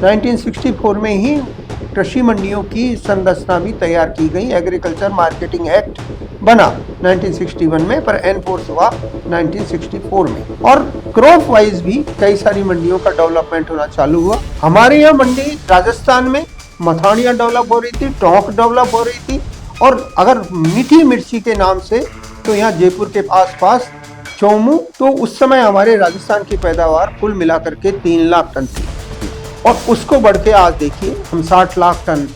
1964 में ही कृषि मंडियों की संरचना भी तैयार की गई। एग्रीकल्चर मार्केटिंग एक्ट बना 1961 में, पर एनफोर्स हुआ 1964 में। और क्रॉप वाइज भी कई सारी मंडियों का डेवलपमेंट होना चालू हुआ। हमारे यहाँ मंडी राजस्थान में मथानिया डेवलप हो रही थी, टोंक डेवलप हो रही थी, और अगर मीठी मिर्ची के नाम से तो यहाँ जयपुर के आसपास चौमू, तो उस समय हमारे राजस्थान की पैदावार कुल मिलाकर के 3 लाख टन थी, और उसको बढ़ के आज देखिए हम 60 लाख टन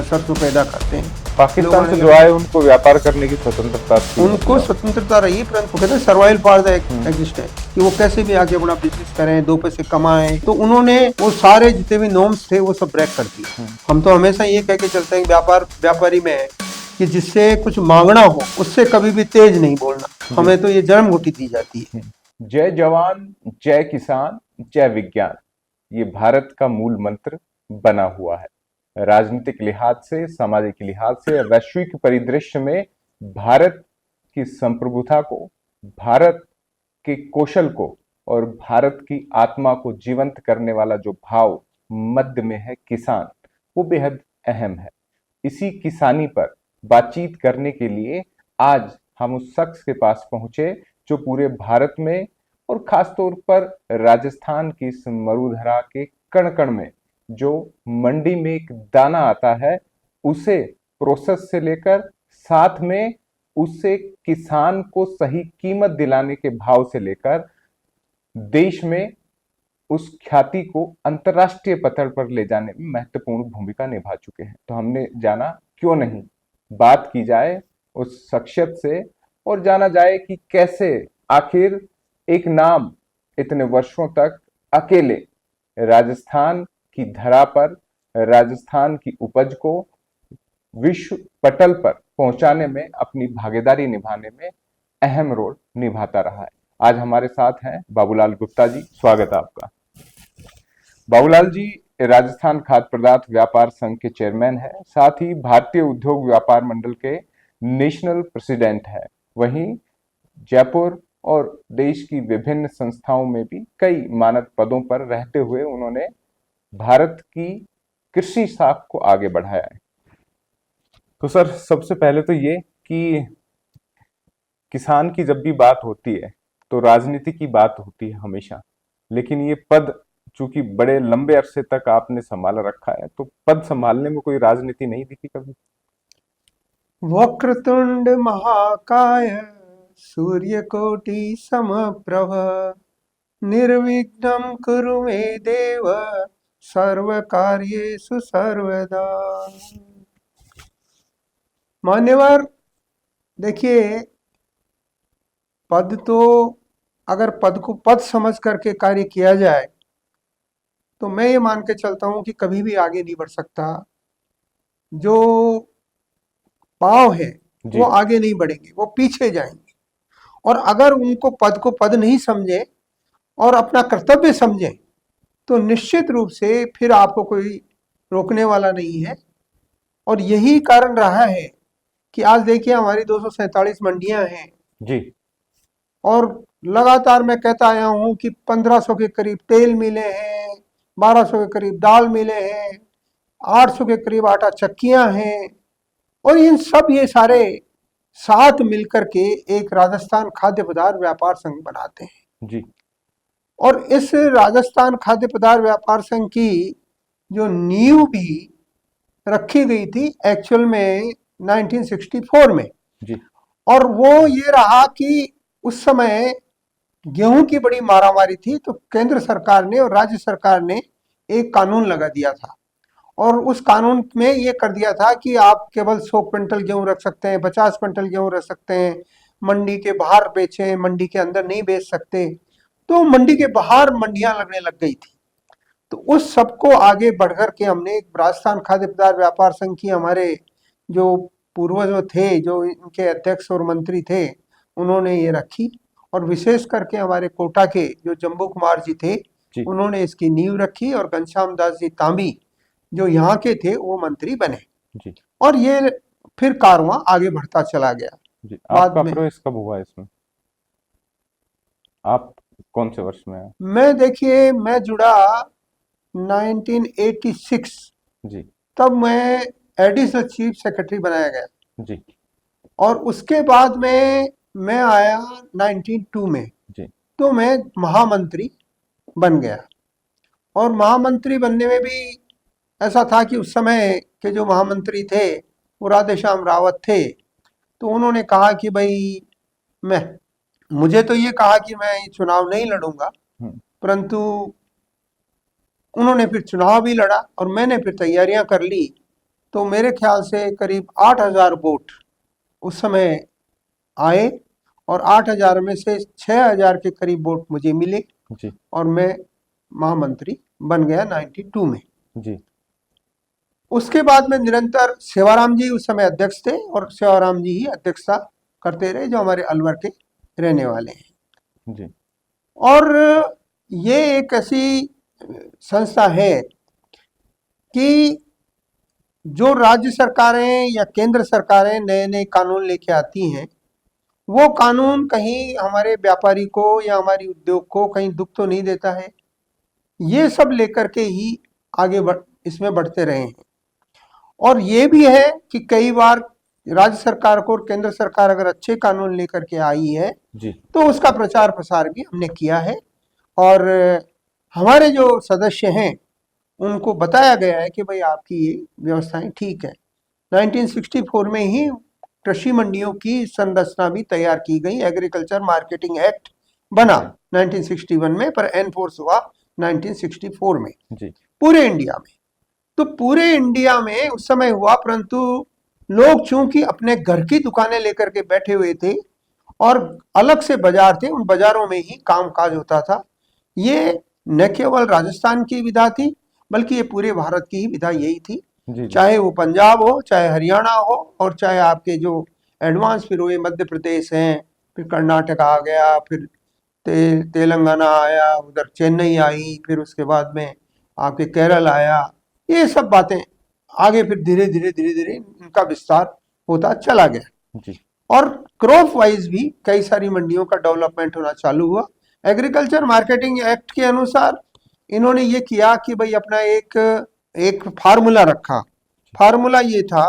सरसों पैदा करते हैं। पाकिस्तान से जो आए उनको व्यापार करने की स्वतंत्रता थी, उनको स्वतंत्रता रही, परंतु कहते हैं सर्वाइवल फॉर द एग्जिस्टेंस, कि वो कैसे भी आगे अपना बिजनेस करें, 2 पैसे कमाएं। तो उन्होंने वो सारे जितने भी नॉर्म्स थे वो सब ब्रेक कर दिए। हम तो हमेशा ये कह के चलते हैं व्यापारी में है कि जिससे कुछ मांगना हो उससे कभी भी तेज नहीं बोलना। हमें तो ये जन्म घुटी दी जाती है। जय जवान, जय किसान, जय विज्ञान, ये भारत का मूल मंत्र बना हुआ है। राजनीतिक लिहाज से, सामाजिक लिहाज से, वैश्विक परिदृश्य में भारत की संप्रभुता को, भारत के कौशल को और भारत की आत्मा को जीवंत करने वाला जो भाव मध्य में है, किसान, वो बेहद अहम है। इसी किसानी पर बातचीत करने के लिए आज हम उस शख्स के पास पहुंचे जो पूरे भारत में और खासतौर पर राजस्थान की इस मरुधरा के कण कण में जो मंडी में एक दाना आता है, उसे प्रोसेस से लेकर साथ में उससे किसान को सही कीमत दिलाने के भाव से लेकर देश में उस ख्याति को अंतर्राष्ट्रीय पटल पर ले जाने में महत्वपूर्ण भूमिका निभा चुके हैं। तो हमने जाना क्यों नहीं बात की जाए उस शख्सियत से और जाना जाए कि कैसे आखिर एक नाम इतने वर्षों तक अकेले राजस्थान की धरा पर राजस्थान की उपज को विश्व पटल पर पहुंचाने में, अपनी भागीदारी निभाने में अहम रोल निभाता रहा है। आज हमारे साथ हैं बाबूलाल गुप्ता जी, स्वागत है आपका। बाबूलाल जी राजस्थान खाद्य पदार्थ व्यापार संघ के चेयरमैन है, साथ ही भारतीय उद्योग व्यापार मंडल के नेशनल प्रेसिडेंट है। वहीं जयपुर और देश की विभिन्न संस्थाओं में भी कई मानद पदों पर रहते हुए उन्होंने भारत की कृषि शाख को आगे बढ़ाया है। तो सर, सबसे पहले तो ये कि किसान की जब भी बात होती है तो राजनीति की बात होती है हमेशा, लेकिन ये पद चूंकि बड़े लंबे अरसे तक आपने संभाला रखा है, तो पद संभालने में कोई राजनीति नहीं दिखी कभी? वक्रतुंड महाकाय सूर्यकोटि समप्रभ निर्विघ्नं कुरु मे देव सर्वकार्येषु सर्वदा। मान्यवर, देखिए, पद तो अगर पद को पद समझ करके कार्य किया जाए तो मैं ये मान के चलता हूं कि कभी भी आगे नहीं बढ़ सकता। जो पाँव है वो आगे नहीं बढ़ेंगे, वो पीछे जाएंगे। और अगर उनको पद को पद नहीं समझे और अपना कर्तव्य समझे तो निश्चित रूप से फिर आपको कोई रोकने वाला नहीं है। और यही कारण रहा है कि आज देखिए हमारी 247 मंडियां हैं जी, और लगातार मैं कहता आया हूं कि 1500 के करीब तेल मिले हैं, 1200 के करीब दाल मिले हैं, 800 के करीब आटा चक्कियां हैं, और इन सब ये सारे साथ मिलकर के एक राजस्थान खाद्य पदार्थ व्यापार संघ बनाते हैं जी। और इस राजस्थान खाद्य पदार्थ व्यापार संघ की जो नींव भी रखी गई थी एक्चुअल में 1964 में जी। और वो ये रहा कि उस समय गेहूं की बड़ी मारामारी थी, तो केंद्र सरकार ने और राज्य सरकार ने एक कानून लगा दिया था और उस कानून में ये कर दिया था कि आप केवल 100 क्विंटल गेहूं रख सकते हैं, 50 क्विंटल गेहूं रख सकते हैं, मंडी के बाहर बेचें, मंडी के अंदर नहीं बेच सकते। तो मंडी के बाहर मंडियां लगने लग गई थी। तो उस सबको आगे बढ़कर के हमने एक राजस्थान खाद्य पदार्थ व्यापार संघ की, हमारे जो पूर्वज थे, जो इनके अध्यक्ष और मंत्री थे, उन्होंने ये रखी और विशेष करके हमारे कोटा के जो जम्बू कुमार जी थे, उन्होंने इसकी नींव रखी और घनश्याम दास जी तांबी जो यहाँ के थे वो मंत्री बने जी। और ये फिर कारवां आगे बढ़ता चला गया जी। आपका प्रवेश कब हुआ इसमें? आप कौन से वर्ष में हैं? मैं देखिए, मैं जुड़ा 1986 जी तब मैं एडिशनल चीफ सेक्रेटरी बनाया गया जी और उसके बाद में मैं आया 1992 में, जी तो मैं महामंत्री बन गया। और महामंत्री बनने में भी ऐसा था कि उस समय के जो महामंत्री थे वो राधेश्याम रावत थे, तो उन्होंने कहा कि भाई मैं मुझे तो ये कहा कि मैं ये चुनाव नहीं लड़ूंगा, हम्म, परंतु उन्होंने फिर चुनाव भी लड़ा और मैंने फिर तैयारियां कर ली। तो मेरे ख्याल से करीब 8,000 वोट उस समय आए और 8,000 में से 6,000 के करीब वोट मुझे मिले जी और मैं महामंत्री बन गया 92 में। जी उसके बाद में निरंतर सेवाराम जी उस समय अध्यक्ष थे और सेवाराम जी ही अध्यक्षता करते रहे, जो हमारे अलवर के रहने वाले हैं। जी और ये एक ऐसी संस्था है कि जो राज्य सरकारें या केंद्र सरकारें नए नए कानून लेके आती हैं, वो कानून कहीं हमारे व्यापारी को या हमारी उद्योग को कहीं दुख तो नहीं देता है। ये सब लेकर के ही आगे इसमें बढ़ते रहे हैं। और ये भी है कि कई बार राज्य सरकार को और केंद्र सरकार अगर अच्छे कानून लेकर के आई है जी तो उसका प्रचार प्रसार भी हमने किया है और हमारे जो सदस्य हैं उनको बताया गया है कि भाई आपकी ये व्यवस्थाएं ठीक है। 1964 में ही कृषि मंडियों की संरचना भी तैयार की गई, एग्रीकल्चर मार्केटिंग एक्ट बना 1961 में, पर एनफोर्स हुआ 1964 में जी पूरे इंडिया में। तो पूरे इंडिया में उस समय हुआ, परंतु लोग चूंकि अपने घर की दुकानें लेकर के बैठे हुए थे और अलग से बाजार थे, उन बाजारों में ही काम काज होता था। ये न केवल राजस्थान की विधा थी बल्कि ये पूरे भारत की ही विधा यही थी, जी चाहे वो पंजाब हो, चाहे हरियाणा हो, और चाहे आपके जो एडवांस फिर हुए मध्य प्रदेश हैं, फिर कर्नाटक आ गया, फिर तेलंगाना आया, उधर चेन्नई आई, फिर उसके बाद में आपके केरल आया। ये सब बातें आगे फिर धीरे धीरे धीरे धीरे इनका विस्तार होता चला गया जी और क्रॉप वाइज भी कई सारी मंडियों का डेवलपमेंट होना चालू हुआ। एग्रीकल्चर मार्केटिंग एक्ट के अनुसार इन्होंने ये किया कि भाई अपना एक एक फार्मूला रखा। फार्मूला ये था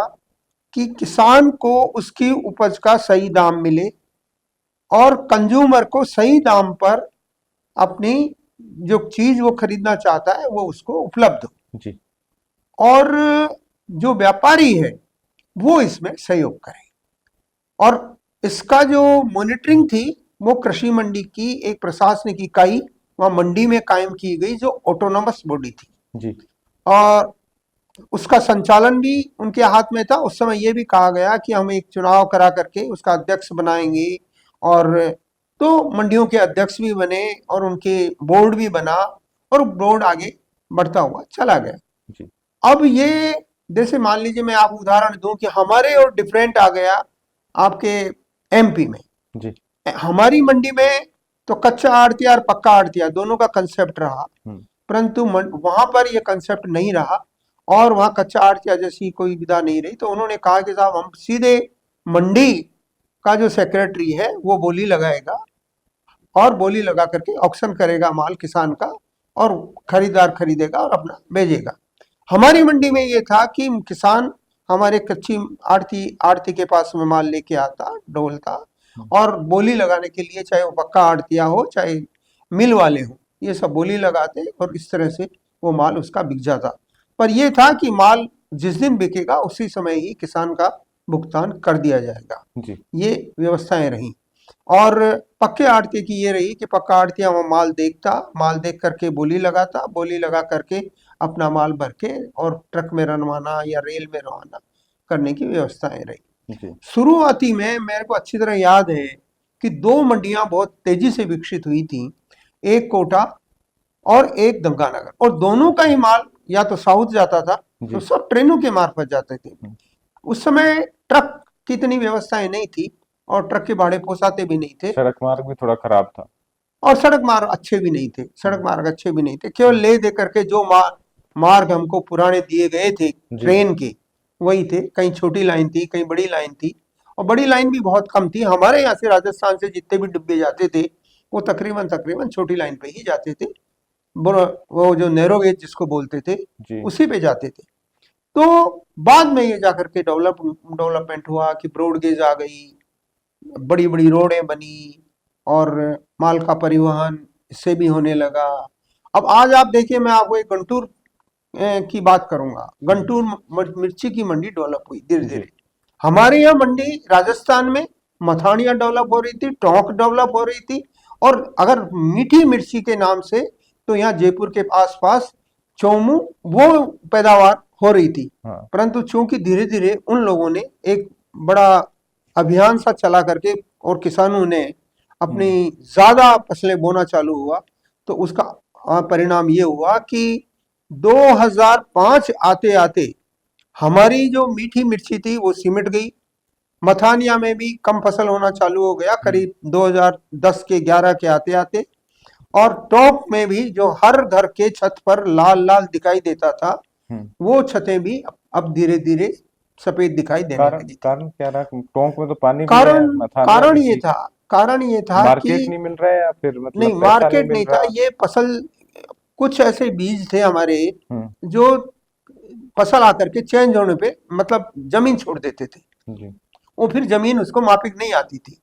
कि किसान को उसकी उपज का सही दाम मिले और कंज्यूमर को सही दाम पर अपनी जो चीज वो खरीदना चाहता है वो उसको उपलब्ध हो, जी और जो व्यापारी है वो इसमें सहयोग करे। और इसका जो मॉनिटरिंग थी वो कृषि मंडी की एक प्रशासनिक इकाई वहां मंडी में कायम की गई, जो ऑटोनोमस बॉडी थी, जी और उसका संचालन भी उनके हाथ में था। उस समय ये भी कहा गया कि हम एक चुनाव करा करके उसका अध्यक्ष बनाएंगे, और तो मंडियों के अध्यक्ष भी बने और उनके बोर्ड भी बना और बोर्ड आगे बढ़ता हुआ चला गया। जी अब ये जैसे मान लीजिए मैं आपको उदाहरण दूं कि हमारे और डिफरेंट आ गया आपके एमपी में। जी हमारी मंडी में तो कच्चा आड़तिया और पक्का आड़तिया दोनों का कंसेप्ट रहा, परंतु वहां पर यह कंसेप्ट नहीं रहा और वहां कच्चा आड़तिया जैसी कोई विधा नहीं रही। तो उन्होंने कहा कि साहब हम सीधे मंडी का जो सेक्रेटरी है वो बोली लगाएगा और बोली लगा करके ऑक्शन करेगा माल किसान का, और खरीदार खरीदेगा और अपना भेजेगा। हमारी मंडी में ये था कि किसान हमारे कच्ची आड़ती के पास में माल लेके आता, डोलता, और बोली लगाने के लिए चाहे वो पक्का आड़तिया हो चाहे मिल वाले हो, ये सब बोली लगाते और इस तरह से वो माल उसका बिक जाता। पर यह था कि माल जिस दिन बिकेगा उसी समय ही किसान का भुगतान कर दिया जाएगा। जी ये व्यवस्थाएं रही। और पक्के आड़ती की ये रही कि पक्का आड़तिया वहाँ माल देखता, माल देख करके बोली लगाता, बोली लगा करके अपना माल भर के और ट्रक में रवाना या रेल में रवाना करने की व्यवस्थाएं रही। जी शुरुआती में मेरे को अच्छी तरह याद है कि दो मंडियां बहुत तेजी से विकसित हुई थी, एक कोटा और एक गंगानगर, और दोनों का ही माल या तो साउथ जाता था, तो सब ट्रेनों के मार्फत जाते थे। उस समय ट्रक की इतनी व्यवस्थाएं नहीं थी और ट्रक के भाड़े पोसाते भी नहीं थे, सड़क मार्ग भी थोड़ा खराब था और सड़क मार्ग अच्छे भी नहीं थे, सड़क मार्ग अच्छे भी नहीं थे। केवल ले दे करके जो मार्ग हमको पुराने दिए गए थे ट्रेन के वही थे। कहीं छोटी लाइन थी, कहीं बड़ी लाइन थी, और बड़ी लाइन भी बहुत कम थी। हमारे यहाँ से राजस्थान से जितने भी डिब्बे जाते थे वो तकरीबन छोटी लाइन पे ही जाते थे। वो जो नैरो गेज जिसको बोलते थे, जी उसी पे जाते थे। तो बाद में ये जाकर के डेवलपमेंट हुआ कि ब्रॉड गेज आ गई, बड़ी बड़ी रोडें बनी और माल का परिवहन इससे भी होने लगा। अब आज आप देखिए, मैं आपको एक गंटूर की बात करूंगा। गंटूर मिर्ची की मंडी डेवलप हुई धीरे जी धीरे। हमारे यहाँ मंडी राजस्थान में मथानिया डेवलप हो रही थी, टोंक डेवलप हो रही थी, और अगर मीठी मिर्ची के नाम से तो यहाँ जयपुर के आसपास चौमू वो पैदावार हो रही थी। हाँ परंतु चूंकि धीरे धीरे उन लोगों ने एक बड़ा अभियान सा चला करके और किसानों ने अपनी ज्यादा फसलें बोना चालू हुआ, तो उसका परिणाम ये हुआ कि 2005 आते आते हमारी जो मीठी मिर्ची थी वो सिमट गई। मथानिया में भी कम फसल होना चालू हो गया करीब 2010 के 11 के आते आते। और टॉप में भी जो हर घर के छत पर लाल लाल दिखाई देता था, वो छतें भी अब धीरे धीरे सफेद दिखाई देने कारण लगी थी। कारण क्या रहा? टोंक में तो पानी भी है, कारण मथानिया कारण में ये भी था कारण ये था मार्केट कि नहीं मिल रहा है या फिर नहीं, मतलब पैसा नहीं मार्केट मिल नहीं था। रहा? ये फसल, कुछ ऐसे बीज थे हमारे हम्म जो फसल आकर के चेंज होने पे मतलब जमीन छोड़ देते थे, जी वो फिर जमीन उसको मापिक नहीं आती थी,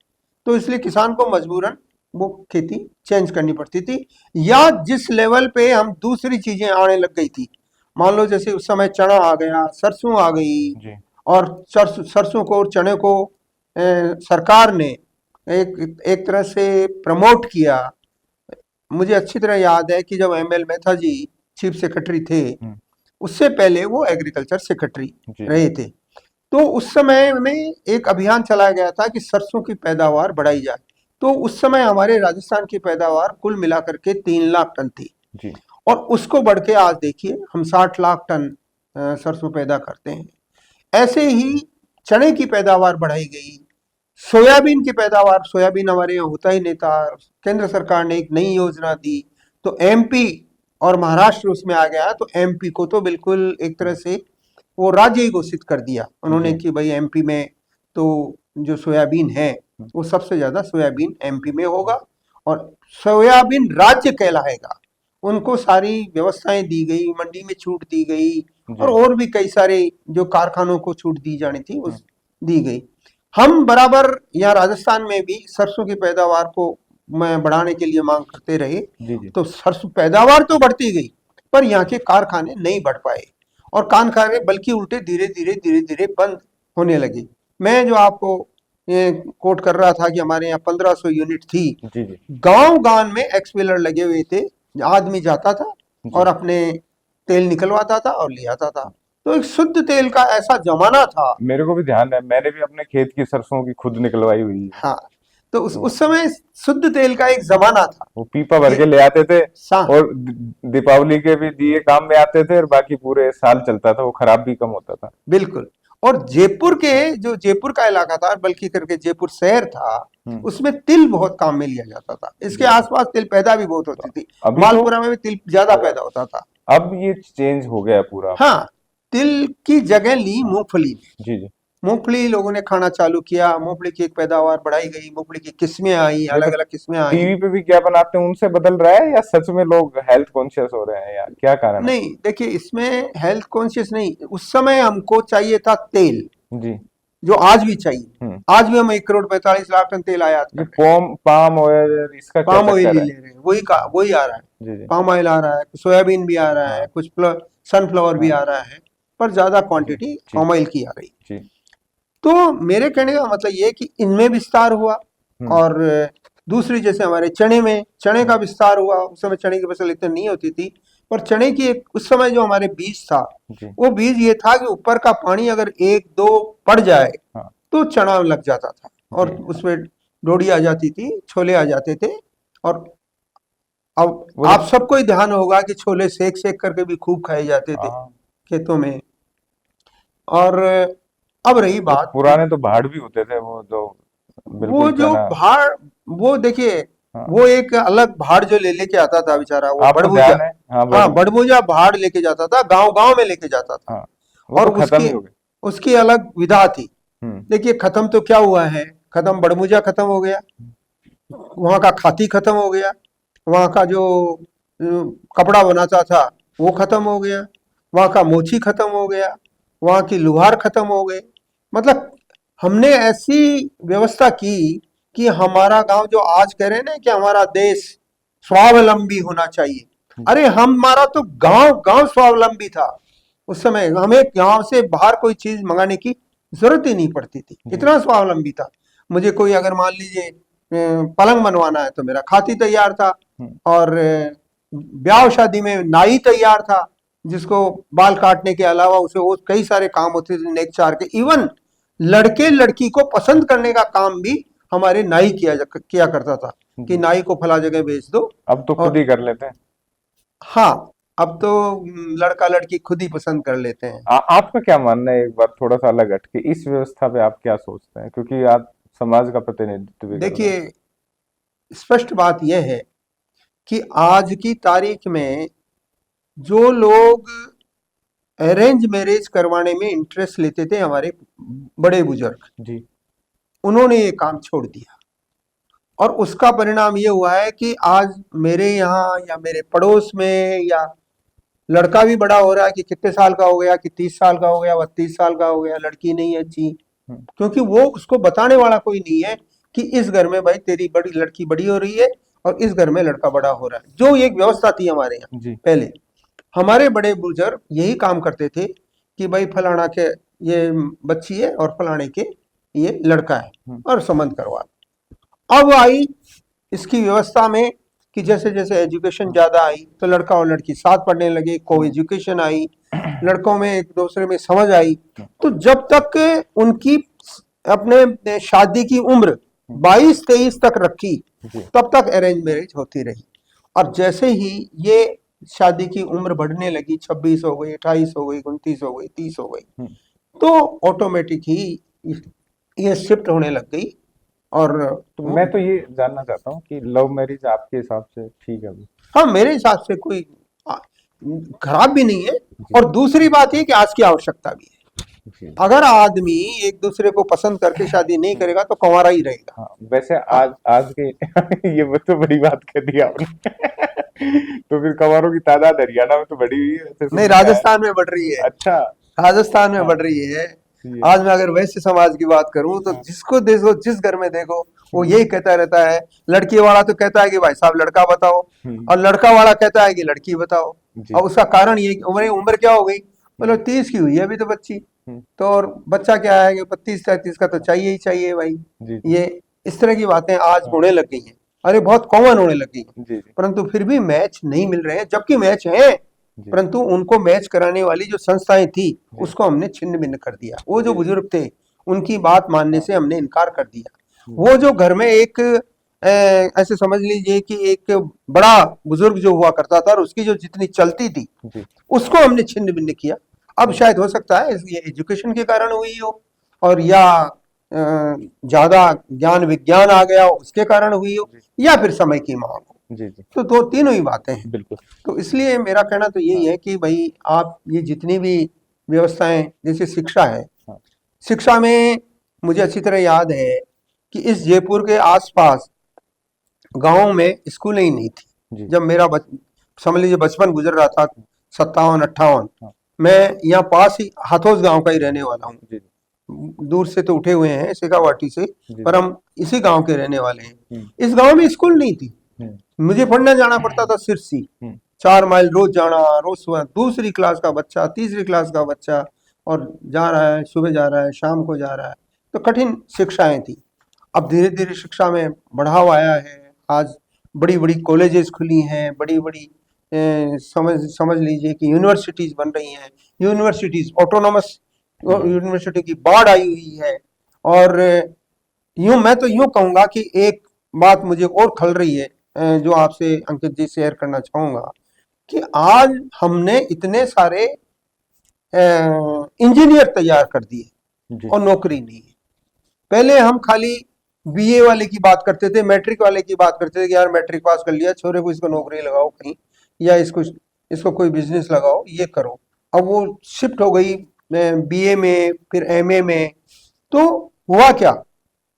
तो इसलिए किसान को मजबूरन वो खेती चेंज करनी पड़ती थी। या जिस लेवल पे हम दूसरी चीजें आने लग गई थी, मान लो जैसे उस समय चना आ गया, सरसों आ गई, जी और सरसों को और चने को सरकार ने एक एक तरह से प्रमोट किया। मुझे अच्छी तरह याद है कि जब एमएल मेहता जी चीफ सेक्रेटरी थे, हम्म उससे पहले वो एग्रीकल्चर सेक्रेटरी जी रहे थे। तो उस समय में एक अभियान चलाया गया था कि सरसों की पैदावार बढ़ाई जाए। तो उस समय हमारे राजस्थान की पैदावार कुल मिलाकर के 3 लाख टन थी, जी और उसको बढ़ के आज देखिए हम 60 लाख टन सरसों पैदा करते हैं। ऐसे ही चने की पैदावार बढ़ाई गई, सोयाबीन की पैदावार, सोयाबीन हमारे यहाँ होता ही नहीं था, केंद्र सरकार ने एक नई योजना दी, तो एमपी और महाराष्ट्र उसमें आ गया। तो एमपी को तो बिल्कुल एक तरह से वो राज्य ही घोषित कर दिया उन्होंने जी कि भाई एमपी में तो जो सोयाबीन है वो सबसे ज्यादा सोयाबीन एमपी में होगा, और सोयाबीन राज्य कहलाएगा। उनको सारी व्यवस्थाएं दी गई, मंडी में छूट दी गई, जी और भी कई सारे जो कारखानों को छूट दी जानी थी उस दी गई। हम बराबर यहाँ राजस्थान में भी सरसों की पैदावार को मैं बढ़ाने के लिए मांग करते रहे। जी जी तो सरसों पैदावार तो बढ़ती गई, पर यहाँ के कारखाने नहीं बढ़ पाए, और कारखाने बल्कि उल्टे धीरे धीरे बंद होने लगे। मैं जो आपको ये कोट कर रहा था कि हमारे यहाँ 1500 यूनिट थी, जी जी गांव गांव में एक्सपेलर लगे हुए थे, आदमी जाता था और अपने तेल निकलवाता था और ले आता था। तो एक शुद्ध तेल का ऐसा जमाना था। मेरे को भी ध्यान है, मैंने भी अपने खेत की सरसों की खुद निकलवाई हुई है। हाँ, तो तो उस समय शुद्ध तेल का एक जमाना था वो पीपा भर कि के ले आते थे, सा- और दीपावली के भी दिए काम में आते थे, और बाकी पूरे साल चलता था, वो खराब भी कम होता था। बिल्कुल। और जयपुर के जो जयपुर का इलाका था, बल्कि करके जयपुर शहर था, उसमें तिल बहुत काम में लिया जाता था। इसके आसपास तिल पैदा भी बहुत होती थी, अभी तो मालपुरा में भी तिल ज्यादा पैदा होता था। अब ये चेंज हो गया पूरा। हाँ, तिल की जगह ली मूंगफली ने। जी जी मूंगफली लोगों ने खाना चालू किया, मूंगफली की एक पैदावार बढ़ाई गई, मूंगफली की किस्में आई, ये तो अलग अलग किस्में आई। टीवी पे भी क्या बनाते हैं उनसे बदल रहा है, या सच में लोग हेल्थ कॉन्शियस हो रहे हैं, या क्या कारण है? नहीं, देखिए इसमें हेल्थ कॉन्शियस नहीं, उस समय हमको चाहिए था तेल, जी जो आज भी चाहिए। आज भी हम 1 करोड़ 45 लाख टन तेल आयात कर ये रहे हैं। पाम ऑयल इसका क्या पाम ऑयल चक्कर ही है? ले रहे हैं, वही आ रहा है। जी जी पाम ऑयल आ रहा है, सोयाबीन भी आ रहा है, हाँ कुछ सनफ्लावर भी हाँ आ रहा है, पर ज्यादा जी क्वांटिटी जी पाम ऑयल की आ रही। जी तो मेरे कहने का मतलब ये है कि इनमें विस्तार हुआ, हम्म और दूसरी जैसे हमारे चने का विस्तार हुआ। उस समय चने की फसल इतनी नहीं होती थी, पर चने की एक उस समय जो हमारे बीज था, जी वो बीज ये था कि ऊपर का पानी अगर एक दो पड़ जाए हाँ तो चना लग जाता था, और जी उसमें डोडी आ जाती थी, छोले आ जाते थे। और अब वो आप तो सबको ही ध्यान होगा कि छोले सेक सेक करके भी खूब खाए जाते थे हाँ खेतों में। और अब रही वो बात कि पुराने तो भाड़ भी होते थे, वो जो वो बिल्कुल जो चना। भाड़, वो देखिए, हाँ वो एक अलग भाड़ जो ले लेके आता था बेचारा, वो आपको बड़बूजा। ध्यान है? हाँ हाँ, बड़बूजा भाड़ लेके जाता था, गांव गांव में लेके जाता था, हाँ वो और तो खत्म उसकी ही हो गए। उसकी अलग विधा थी। हम्म देखिए खत्म तो क्या हुआ है, खत्म बड़बूजा खत्म हो गया, वहां का खाती खत्म हो गया, वहां का जो कपड़ा बनाता था वो खत्म हो गया, वहां का मोची खत्म हो गया, वहां की लुहार खत्म हो गए। मतलब हमने ऐसी व्यवस्था की कि हमारा गांव, जो आज कह रहे हैं ना कि हमारा देश स्वावलंबी होना चाहिए, अरे हमारा तो गांव गांव स्वावलंबी था। उस समय हमें गांव से बाहर कोई चीज मंगाने की जरूरत ही नहीं पड़ती थी, इतना स्वावलंबी था। मुझे कोई अगर मान लीजिए पलंग बनवाना है तो मेरा खाती तैयार था, और ब्याह शादी में नाई तैयार था, जिसको बाल काटने के अलावा उसे वो कई सारे काम होते थे नेक चार के। इवन लड़के लड़की को पसंद करने का काम भी हमारे नाई किया करता था कि नाई को फला जगह भेज दो। अब तो खुद ही कर लेते हैं। हाँ, अब तो लड़का लड़की खुद ही पसंद कर लेते हैं। आपका क्या मानना है, एक बार थोड़ा सा अलग हटके इस व्यवस्था पे आप क्या सोचते हैं, क्योंकि आप समाज का प्रतिनिधित्व भी कर रहे हैं। देखिए, स्पष्ट बात यह है कि आज की तारीख में जो लोग अरेंज मैरिज करवाने में इंटरेस्ट लेते थे, हमारे बड़े बुजुर्ग, जी। उन्होंने ये काम छोड़ दिया। और उसका परिणाम ये हुआ है कि आज मेरे यहाँ या मेरे पड़ोस में, या लड़का भी बड़ा हो रहा है कि कितने साल का हो गया, कि 30 साल का हो गया, 32 साल का हो गया, लड़की नहीं अच्छी, क्योंकि वो उसको बताने वाला कोई नहीं है कि इस घर में भाई तेरी बड़ी लड़की बड़ी हो रही है और इस घर में लड़का बड़ा हो रहा है। जो एक व्यवस्था थी हमारे यहाँ जी। पहले, हमारे बड़े बुजुर्ग यही काम करते थे कि भाई फलाना के ये बच्ची है और फलाने के ये लड़का है और संबंध करवा। अब आई इसकी व्यवस्था में कि जैसे जैसे एजुकेशन ज्यादा आई तो लड़का और लड़की साथ पढ़ने लगे, को एजुकेशन आई, लड़कों में एक दूसरे में समझ आई। तो जब तक उनकी अपने शादी की उम्र 22-23 तक रखी, तब तक अरेंज मैरिज होती रही। और जैसे ही ये शादी की उम्र बढ़ने लगी, 26 हो गई, 28 हो गई, 29 हो गई, 30 हो गई, तो ऑटोमेटिक ही ये शिफ्ट होने लग गई। और तो मैं तो ये जानना चाहता हूँ कि लव मैरिज आपके हिसाब से ठीक है अभी? हाँ, मेरे हिसाब से कोई आ, खराब भी नहीं है। और दूसरी बात ये कि आज की आवश्यकता भी है। अगर आदमी एक दूसरे को पसंद करके शादी नहीं करेगा तो कंवारा ही रहेगा। हाँ, वैसे आज के ये तो बड़ी बात कर दी आपने। तो फिर कंवारों की तादाद हरियाणा में तो बढ़ी हुई है, ऐसे नहीं, सुनने में आया। राजस्थान में बढ़ रही है। अच्छा। राजस्थान में हाँ। बढ़ रही है। जी। आज मैं अगर वैश्य समाज की बात करूं तो जिसको देखो, जिस घर में देखो, वो यही कहता रहता है। लड़की वाला तो कहता है कि भाई साहब लड़का बताओ, और लड़का वाला कहता है कि लड़की बताओ। जी। और उसका कारण ये कि उम्र क्या हो गई, मतलब 30 की हुई है अभी तो बच्ची, तो और बच्चा क्या है कि 32-33 का तो चाहिए ही चाहिए भाई। जी। ये इस तरह की बातें आज होने लग गई हैं, अरे बहुत कॉमन होने लग गई हैं। जी। परंतु फिर भी मैच नहीं मिल रहे हैं, जबकि मैच है, परंतु उनको मैच कराने वाली जो संस्थाएं थी उसको हमने छिन्न भिन्न कर दिया। वो जो बुजुर्ग थे उनकी बात मानने से हमने इनकार कर दिया। वो जो घर में एक ऐसे समझ लीजिए कि एक बड़ा बुजुर्ग जो हुआ करता था और उसकी जो जितनी चलती थी उसको हमने छिन्न भिन्न किया। अब शायद हो सकता है ये एजुकेशन के कारण हुई हो, और या ज्यादा ज्ञान विज्ञान आ गया हो उसके कारण हुई हो, या फिर समय की मांग हो। जी। जी। तो दो तीनों ही बातें हैं। बिल्कुल। तो इसलिए मेरा कहना तो यही है कि भाई आप ये जितनी भी व्यवस्थाएं, जैसे शिक्षा है, शिक्षा में मुझे अच्छी तरह याद है कि इस जयपुर के आसपास गांव में स्कूलें ही नहीं थी जब मेरा समझ लीजिए बचपन गुजर रहा था, 57-58। मैं यहाँ पास ही हाथोस गांव का ही रहने वाला हूँ, दूर से तो उठे हुए हैं शेखावाटी से, पर हम इसी गांव के रहने वाले हैं। इस गांव में स्कूल नहीं थी, मुझे पढ़ने जाना पड़ता था सिरसी, 4 माइल रोज जाना, रोज सुबह दूसरी क्लास का बच्चा, तीसरी क्लास का बच्चा, और जा रहा है, सुबह जा रहा है, शाम को जा रहा है, तो कठिन शिक्षाएं थी। अब धीरे धीरे शिक्षा में बढ़ाव आया है, आज बड़ी बड़ी कॉलेजेस खुली हैं, बड़ी बड़ी समझ लीजिए कि यूनिवर्सिटीज बन रही हैं, यूनिवर्सिटीज ऑटोनॉमस यूनिवर्सिटी की बाढ़ आई हुई है। और यूं मैं तो यूं कहूंगा कि एक बात मुझे और खल रही है जो आपसे अंकित जी शेयर करना चाहूंगा, कि आज हमने इतने सारे इंजीनियर तैयार कर दिए और नौकरी नहीं है। पहले हम खाली बीए वाले की बात करते थे, मैट्रिक वाले की बात करते थे कि यार मैट्रिक पास कर लिया, छोरे को इसको नौकरी लगाओ कहीं, या इसको कोई बिजनेस लगाओ, ये करो। अब वो शिफ्ट हो गई बीए में, फिर एमए में। तो हुआ क्या,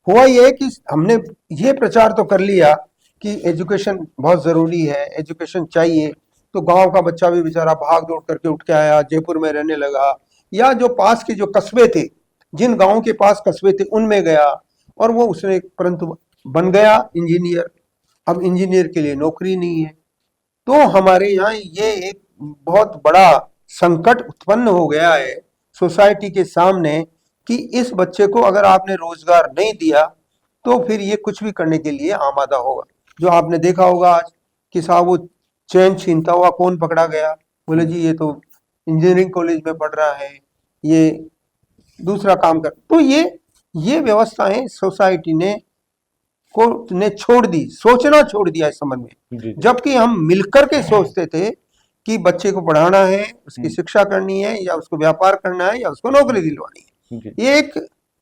हुआ ये कि हमने ये प्रचार तो कर लिया कि एजुकेशन बहुत जरूरी है, एजुकेशन चाहिए, तो गांव का बच्चा भी बेचारा भाग दौड़ करके उठ के आया, जयपुर में रहने लगा, या जो पास के जो कस्बे थे, जिन गांवों के पास कस्बे थे उनमें गया, और वो उसने परंतु बन गया इंजीनियर। अब इंजीनियर के लिए नौकरी नहीं है। तो हमारे यहाँ ये एक बहुत बड़ा संकट उत्पन्न हो गया है सोसाइटी के सामने, कि इस बच्चे को अगर आपने रोजगार नहीं दिया तो फिर ये कुछ भी करने के लिए आमादा होगा। जो आपने देखा होगा आज कि साहब वो चैन छीनता हुआ कौन पकड़ा गया, बोले जी ये तो इंजीनियरिंग कॉलेज में पढ़ रहा है, ये दूसरा काम कर। तो ये व्यवस्थाएं सोसाइटी ने छोड़ दी, सोचना छोड़ दिया इस संबंध में। जी जी जबकि हम मिलकर के सोचते थे कि बच्चे को पढ़ाना है, उसकी हम्म, शिक्षा करनी है, या उसको व्यापार करना है, या उसको नौकरी दिलवानी है। जी ये एक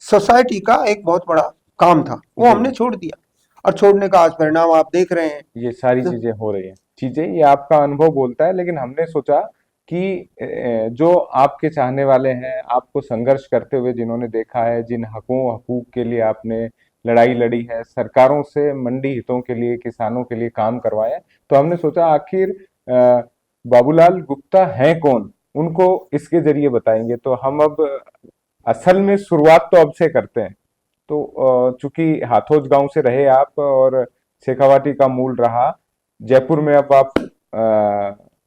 सोसाइटी का एक बहुत बड़ा काम था, वो जी हमने छोड़ दिया, और छोड़ने का आज परिणाम आप देख रहे हैं। ये सारी तो चीजें हो रही हैं। चीजें ये आपका अनुभव बोलता है, लेकिन हमने सोचा कि जो आपके चाहने वाले हैं, आपको संघर्ष करते हुए जिन्होंने देखा है, जिन हकूक के लिए आपने लड़ाई लड़ी है, सरकारों से मंडी हितों के लिए, किसानों के लिए काम करवाया है, तो हमने सोचा आखिर बाबूलाल गुप्ता हैं कौन, उनको इसके जरिए बताएंगे। तो हम अब असल में शुरुआत तो अब से करते हैं। तो चूंकि हाथोज गांव से रहे आप और शेखावाटी का मूल रहा, जयपुर में अब आप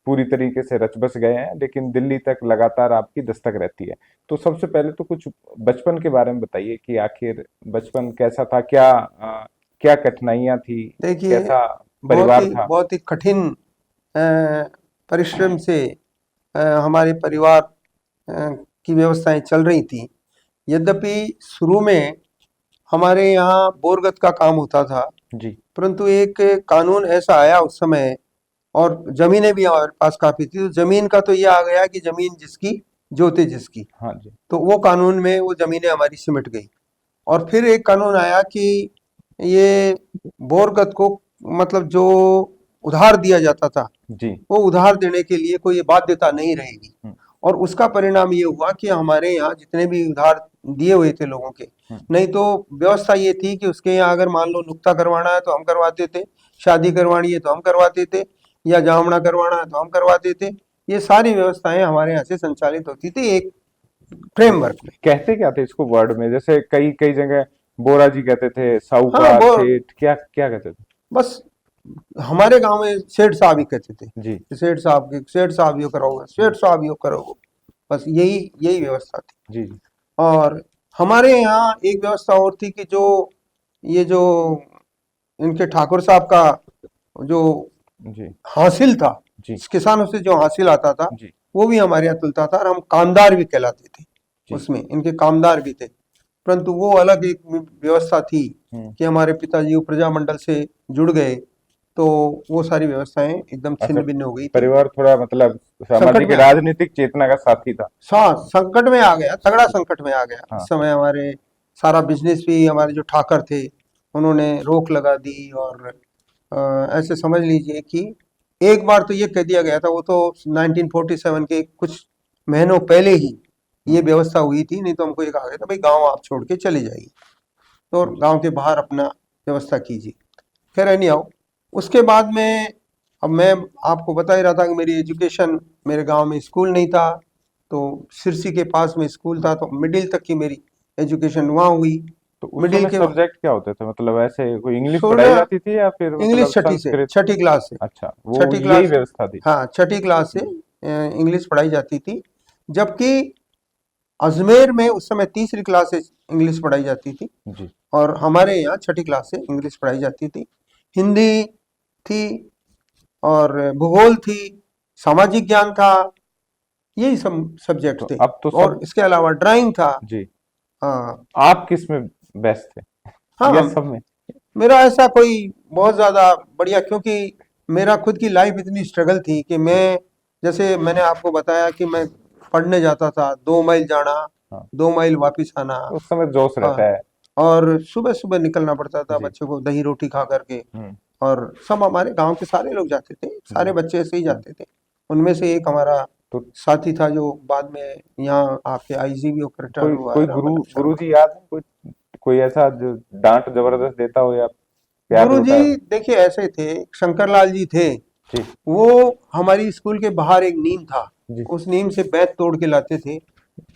पूरी तरीके से रच बस गए हैं, लेकिन दिल्ली तक लगातार आपकी दस्तक रहती है। तो सबसे पहले तो कुछ बचपन के बारे में बताइए कि आखिर बचपन कैसा था, क्या कठिनाइयां थी, देखिए, कैसा परिवार था। बहुत ही कठिन परिश्रम से हमारे परिवार की व्यवस्थाएं चल रही थी। यद्यपि शुरू में हमारे यहाँ बोरगत का काम होता था, जी परंतु एक कानून ऐसा आया उस समय, और जमीनें भी हमारे पास काफी थी, तो जमीन का तो ये आ गया कि जमीन जिसकी जोते जिसकी। हाँ जी तो वो कानून में वो जमीनें हमारी सिमट गई। और फिर एक कानून आया कि ये बोरगत को, मतलब जो उधार दिया जाता था, जी वो उधार देने के लिए कोई बाध्यता नहीं रहेगी। हम्म, और उसका परिणाम ये हुआ कि हमारे यहाँ जितने भी उधार दिए हुए थे लोगों के, हम्म, नहीं तो व्यवस्था ये थी कि उसके यहाँ अगर मान लो नुक्ता करवाना है तो हम करवाते थे, शादी करवानी है तो हम करवाते थे, या जामना करवाना है तो हम करवाते थे। ये सारी व्यवस्थाएं हमारे यहाँ से संचालित होती थी एक तो फ्रेमवर्क में। कहते क्या थे इसको वर्ड में, जैसे कई कई जगह बोरा जी कहते थे, हाँ, साहूकार, वो सेठ, क्या क्या कहते थे। बस हमारे गांव में सेठ साहब ही कहते थे जी कि सेठ साहब यो करोगे, सेठ साहब यो करोगे, बस यही यही व्यवस्था थी। जी जी और हमारे यहाँ एक व्यवस्था और थी कि जो ये जो इनके ठाकुर साहब का जो जी हासिल था, जी किसानों से जो हासिल आता था, जी वो भी हमारे यहाँ तुलता था, और हम कामदार भी कहलाते थे। जी उसमें इनके कामदार भी थे, परंतु वो अलग एक व्यवस्था थी हम्म, कि हमारे पिताजी वो प्रजा मंडल से जुड़ गए, तो वो सारी व्यवस्थाएं एकदम अच्छा, छिन्न भिन्न हो गई थी। परिवार थोड़ा मतलब संकट सामाजिक में आ गया, राजनीतिक चेतना का साथी था। संकट में आ गया, तगड़ा संकट में आ गया हाँ उस समय। हमारे सारा बिजनेस भी, हमारे जो ठाकर थे उन्होंने रोक लगा दी, और ऐसे समझ लीजिए कि एक बार तो ये कह दिया गया था, वो तो 1947 के कुछ महीनों पहले ही ये हम्म, व्यवस्था हुई थी, नहीं तो हमको ये कहा गया था भाई गांव आप छोड़ के चले जाइए, तो जी गांव के बाहर अपना व्यवस्था कीजिए। खैर एनी आओ, उसके बाद में, अब मैं आपको बता ही रहा था कि मेरी एजुकेशन, मेरे गांव में स्कूल नहीं था, तो सिरसी के पास में स्कूल था, तो मिडिल तक की मेरी एजुकेशन वहाँ हुई। तो उस मिडिल समय के सब्जेक्ट क्या होते थे, मतलब ऐसे कोई इंग्लिश पढ़ाई सोलह जाती थी या फिर मतलब इंग्लिश छठी से, संस्कृत। छठी क्लास से, अच्छा, वो छठी यही क्लास, व्यवस्था थी। हाँ छठी क्लास से हम्म, इंग्लिश पढ़ाई जाती थी। जबकि अजमेर में उस समय तीसरी क्लास से इंग्लिश पढ़ाई जाती थी, जी और हमारे यहाँ छठी क्लास से इंग्लिश पढ़ाई जाती थी। हिंदी थी, और भूगोल थी, सामाजिक ज्ञान था, यही सब सब्जेक्ट तो थे। अब तो और सब। इसके अलावा ड्राइंग था। जी, हाँ, आप किस में बेस्ट थे या हाँ, सब में। मेरा ऐसा कोई बहुत ज्यादा बढ़िया, क्योंकि मेरा खुद की लाइफ इतनी स्ट्रगल थी कि जी मैं, जैसे मैंने आपको बताया कि मैं पढ़ने जाता था, 2 माइल जाना, हाँ, 2 माइल वापिस आना। उस समय जोश हाँ, रहता है। और सुबह सुबह निकलना पड़ता था जी बच्चों को दही रोटी खा करके। हम्म और सब हमारे गांव के सारे लोग जाते थे, जी सारे बच्चे ऐसे ही जाते थे। उनमें से एक हमारा तो साथी था जो बाद में यहाँ आके आईजीबी होकर रिटायर्ड कोई हुआ कोई है, गुरु रामानंद गुरु शर्मा। जी याद है, कोई कोई ऐसा जो डांट जबरदस्त देता हो या। प्यार गुरु होता है। जी देखिए ऐसे थे, शंकरलाल जी थे, जी वो हमारी स्कूल के बाहर एक नीम था, जी। उस नीम से बैत तोड़ के लाते थे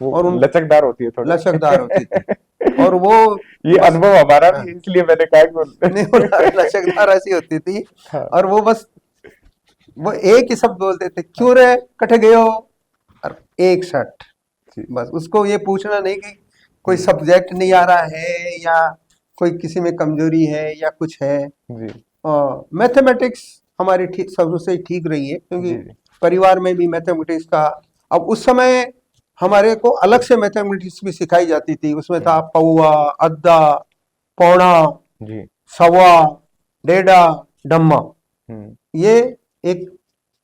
वो और उन लचकदार होती है थोड़ी। लचकदार होती थी, और वो ये बस, अनुभव हमारा भी हाँ, है, इसलिए मैंने कहा कि नहीं वो लचकदार ऐसी होती थी, हाँ और वो बस वो एक ही शब्द बोलते थे, क्यों रे कट गए हो, और एक शर्ट। जी बस उसको ये पूछना नहीं कि कोई जी सब्जेक्ट नहीं आ रहा है, या कोई किसी में कमजोरी है या कुछ है। जी मैथमेटिक्स हमारी ठीक सबसे ठीक रही है, क्योंकि जी जी परिवार में भी मैथमेटिक्स का, अब उस समय हमारे को अलग से मैथमेटिक्स भी सिखाई जाती थी, उसमें था पौआ, अद्दा, पौना, जी सवा, डेढ़ा, डम्मा, हम्म, ये एक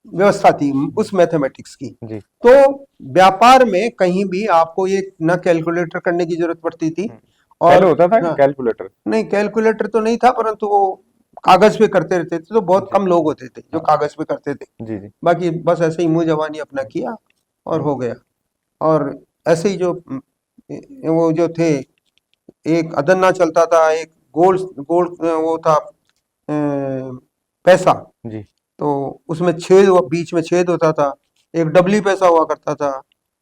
व्यवस्था थी उस मैथमेटिक्स की। जी तो व्यापार में कहीं भी आपको ये न कैलकुलेटर करने की जरूरत पड़ती थी, पहले और होता था हाँ, कैलकुलेटर। नहीं कैलकुलेटर तो नहीं था, परंतु वो कागज पे करते रहते थे, तो बहुत जी कम लोग होते थे जो हाँ कागज पे करते थे। जी जी बाकी बस ऐसे ही मुंह जबानी अपना किया और हम्म, हो गया। और ऐसे ही जो वो जो थे, एक अदन्ना चलता था, एक गोल गोल वो था, पैसा, जी तो उसमें बीच में छेद होता था, एक डबली पैसा हुआ करता था,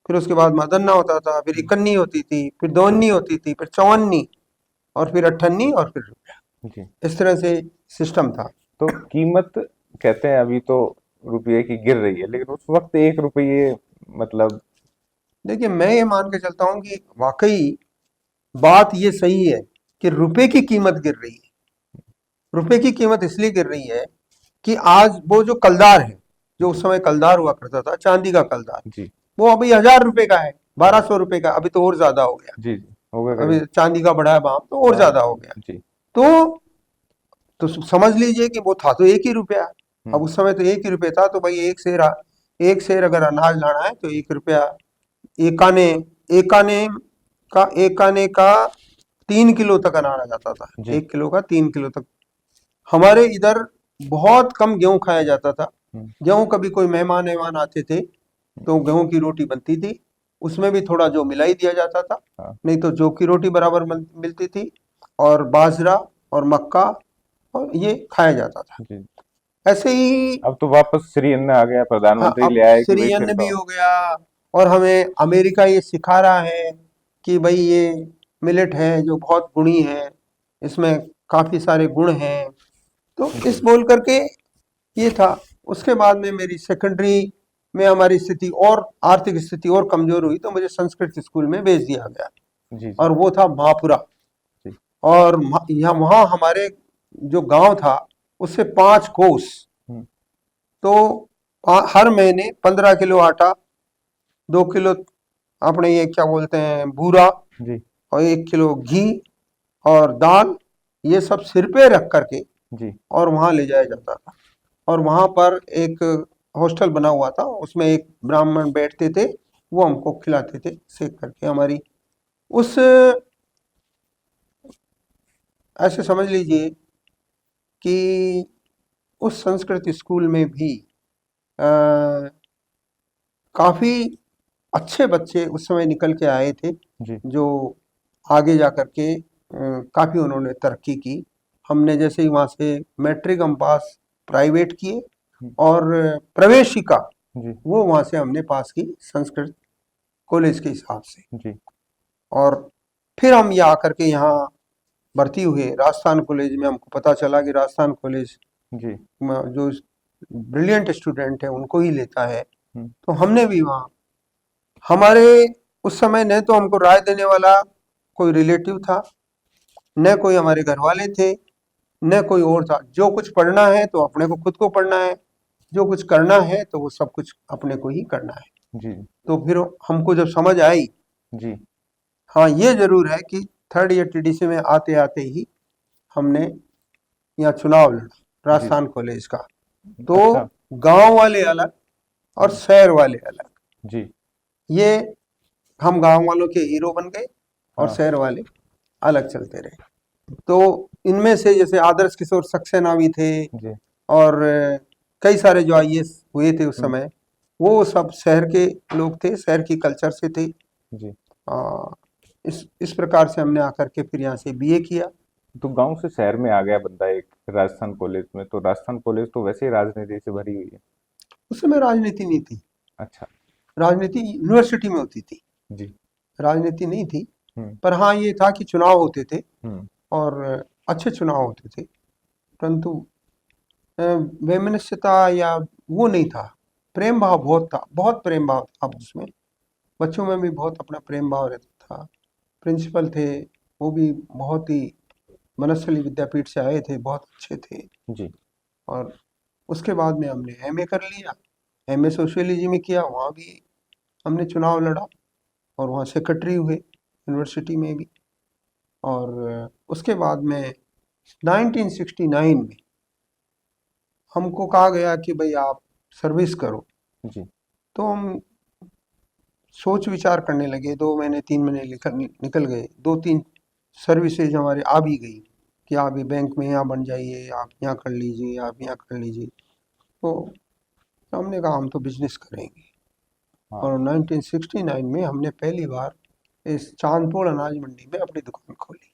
फिर उसके बाद मदन्ना होता था, फिर इकन्नी होती थी, फिर दोन्नी होती थी, फिर चौवन्नी, और फिर अट्ठन्नी, और फिर रुपया। जी। इस तरह से सिस्टम था। तो कीमत कहते हैं अभी तो रुपये की गिर रही है, लेकिन उस वक्त 1 रुपये मतलब। देखिए मैं ये मान के चलता हूँ कि वाकई बात ये सही है कि रुपए की कीमत गिर रही है। रुपए की कीमत इसलिए गिर रही है कि आज वो जो कलदार है, जो उस जी समय कलदार हुआ करता था, चांदी का कलदार, जी वो अभी 1000 रुपए का है, 1200 रुपए का, अभी तो और ज्यादा हो गया। जी जी होगा अभी करीब। चांदी का बढ़ा है भाव, तो और हाँ ज्यादा हो गया। जी। तो समझ लीजिए कि वो था तो 1 ही रुपया। अब हम्म उस समय तो 1 ही रुपया था, तो भाई एक शेर अगर अनाज लाना है तो 1 रुपया। एक आने एक आने का 3 किलो तक अनाज आ जाता था, जी 1 किलो का 3 किलो तक। हमारे इधर बहुत कम गेहूं खाया जाता था। हम्म गेहूं कभी कोई मेहमान वेहमान आते थे तो गेहूं की रोटी बनती थी, उसमें भी थोड़ा जौ मिला ही दिया जाता था, हाँ नहीं तो जौ की रोटी बराबर मिलती थी, और बाजरा और मक्का, और ये खाया जाता था। जी। ऐसे ही अब तो वापस श्री अन्न आ गया, हाँ, प्रधानमंत्री अब ले आए कि भाई श्री फिर अन्न भी तो। हो गया, और हमें अमेरिका ये सिखा रहा है कि भाई ये मिलेट है जो बहुत गुणी है, इसमें काफी सारे गुण हैं। तो इस जी बोल करके ये था। उसके बाद में मेरी सेकेंडरी में हमारी स्थिति और आर्थिक स्थिति और कमजोर हुई, तो मुझे संस्कृत स्कूल में भेज दिया गया, जी जी और वो था महापुरा। जी और यहाँ वहाँ हमारे जो गांव था उससे 5 कोस, हम्म, तो हर महीने 15 किलो आटा, 2 किलो अपने ये क्या बोलते हैं बूरा, जी और 1 किलो घी और दाल, ये सब सिर पे रख करके जी और वहां ले जाया जाता था। और वहां पर एक हॉस्टल बना हुआ था, उसमें एक ब्राह्मण बैठते थे, वो हमको खिलाते थे सेक करके। हमारी उस ऐसे समझ लीजिए कि उस संस्कृत स्कूल में भी आ, काफी अच्छे बच्चे उस समय निकल के आए थे, जी जो आगे जा करके काफी उन्होंने तरक्की की। हमने जैसे ही वहां से मैट्रिक हम पास प्राइवेट किए, हम्म, और प्रवेशिका जी वो वहां से हमने पास की संस्कृत कॉलेज के हिसाब से। जी और फिर हम ये आकर के यहाँ भर्ती हुए राजस्थान कॉलेज में। हमको पता चला कि राजस्थान कॉलेज जी जो ब्रिलियंट स्टूडेंट है उनको ही लेता है, हम्म, तो हमने भी वहाँ, हमारे उस समय न तो हमको राय देने वाला कोई रिलेटिव था, न कोई हमारे घर वाले थे, न कोई और था। जो कुछ पढ़ना है तो अपने को खुद को पढ़ना है, जो कुछ करना है तो वो सब कुछ अपने को ही करना है। जी तो फिर हमको जब समझ आई, जी हाँ ये जरूर है कि थर्ड ईयर टीडीसी में आते आते ही हमने यहाँ चुनाव लड़ा जी राजस्थान कॉलेज का। तो अच्छा गांव वाले अलग और हम्म, शहर वाले अलग, जी ये हम गांव वालों के हीरो बन गए और हाँ शहर वाले अलग चलते रहे। तो इनमें से जैसे आदर्श किशोर सक्सेना भी थे, जी और कई सारे जो आईएएस हुए थे उस हम्म, समय, वो सब शहर के लोग थे, शहर की कल्चर से थे। जी इस प्रकार से हमने आकर के फिर यहाँ से बीए किया। तो गांव से शहर में आ गया बंदा एक राजस्थान कॉलेज में, तो राजस्थान कॉलेज तो वैसे ही राजनीति से भरी हुई है। उस समय राजनीति नहीं थी। अच्छा। राजनीति यूनिवर्सिटी में होती थी, जी। राजनीति नहीं थी। हम्म। पर हाँ, ये था कि चुनाव होते थे हम्म। और अच्छे चुनाव होते थे, परंतु वैमनस्यता या वो नहीं था। प्रेम भाव बहुत था, बहुत प्रेम भाव था उसमें। बच्चों में भी बहुत अपना प्रेम भाव रहता था। प्रिंसिपल थे, वो भी बहुत ही वनस्थली विद्यापीठ से आए थे, बहुत अच्छे थे। जी। और उसके बाद में हमने एमए कर लिया, एमए सोशियोलॉजी में किया, वहाँ भी हमने चुनाव लड़ा और वहाँ सेक्रेटरी हुए यूनिवर्सिटी में भी। और उसके बाद में 1969 में हमको कहा गया कि भाई आप सर्विस करो। जी। तो हम सोच विचार करने लगे, 2 महीने 3 महीने निकल गए, 2-3 सर्विसेज हमारे आ भी गई कि आप ये बैंक में यहाँ बन जाइए, आप यहाँ कर लीजिए, आप यहाँ कर लीजिए। तो हमने कहा हम तो बिजनेस करेंगे। हाँ। और 1969 में हमने पहली बार इस चांदपुर अनाज मंडी में अपनी दुकान खोली,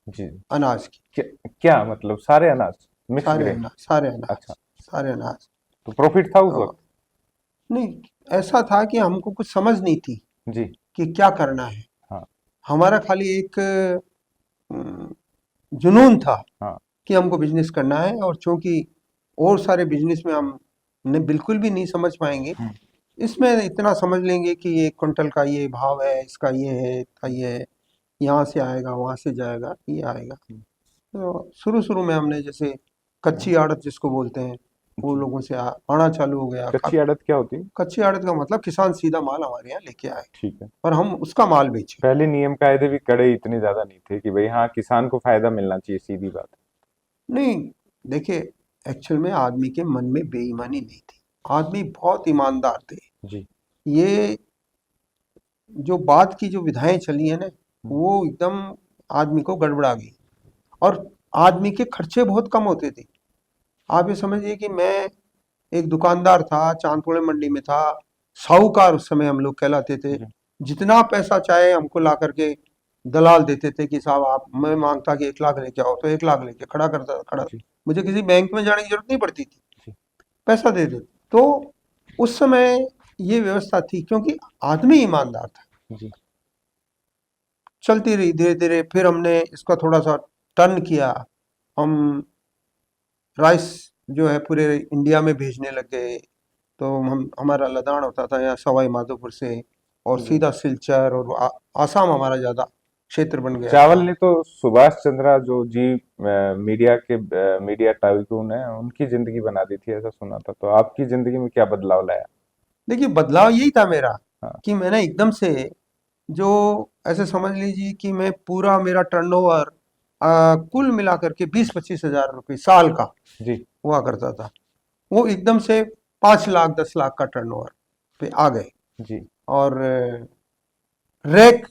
जी। अनाज की। क्या, क्या मतलब सारे अनाज मिक्स सारे ग्रेन? अनाज, सारे अनाज, अच्छा। सारे अनाज। तो प्रॉफिट था उस और वक्त? नहीं, ऐसा था कि हमको कुछ समझ नहीं थी जी। कि क्या करना है। हाँ। हमारा खाली एक जुनून था हाँ। कि हमको बिजनेस करना है। और चूंकि और सारे बिजनेस में हम ने बिल्कुल भी नहीं समझ पाएंगे, हम्म। इसमें इतना समझ लेंगे कि ये क्विंटल का ये भाव है, इसका ये है, इसका ये है, यहाँ से आएगा, वहाँ से जाएगा, ये आएगा। तो शुरू शुरू में हमने जैसे कच्ची आड़त जिसको बोलते हैं, वो जी। लोगों से आना चालू हो गया। कच्ची आड़त क्या होती है? कच्ची आड़त का मतलब किसान सीधा माल हमारे यहाँ लेके आए ठीक है। और हम उसका माल बेचे। पहले नियम कायदे भी कड़े इतने ज्यादा नहीं थे कि भाई हाँ किसान को फायदा मिलना चाहिए, सीधी बात नहीं, देखिए, एक्चुअल में आदमी के मन में बेईमानी नहीं थी, आदमी बहुत ईमानदार थे। है। जी। ये जो बात की जो विधाएं चली है ना, हम्म। वो एकदम आदमी को गड़बड़ा गई। और आदमी के खर्चे बहुत कम होते थे। आप ये समझिए कि मैं एक दुकानदार था, चांदपुर मंडी में था, साहूकार उस समय हम लोग कहलाते थे। जी। जितना पैसा चाहे हमको ला करके दलाल देते थे कि साहब आप, मैं मांगता कि 1 लाख लेके आओ तो 1 लाख लेके खड़ा करता, खड़ा। जी। मुझे किसी बैंक में जाने की जरूरत नहीं पड़ती थी, जी। पैसा दे देते। तो उस समय ये व्यवस्था थी क्योंकि आदमी ईमानदार था। जी। चलती रही धीरे धीरे, फिर हमने इसका थोड़ा सा टर्न किया। हम राइस जो है पूरे इंडिया में भेजने लग गए। तो हम, हमारा लदान होता था यहाँ सवाई माधोपुर से और जी। सीधा सिलचर और आसाम हमारा ज्यादा क्षेत्र बन गया चावल था। ने तो सुभाष चंद्रा जो जी मीडिया के मीडिया टाइकून है उनकी जिंदगी बना दी थी, ऐसा सुना था। तो आपकी जिंदगी में क्या बदलाव लाया? देखिए, बदलाव यही था मेरा हाँ। कि मैंने एकदम से, जो ऐसे समझ लीजिए कि मैं पूरा मेरा टर्नओवर कुल मिलाकर के 20-25 हज़ार रुपये साल का जी। हुआ करता था, वो एकदम से 5 लाख 10 लाख का टर्नओवर पे आ गए। जी। और रैक,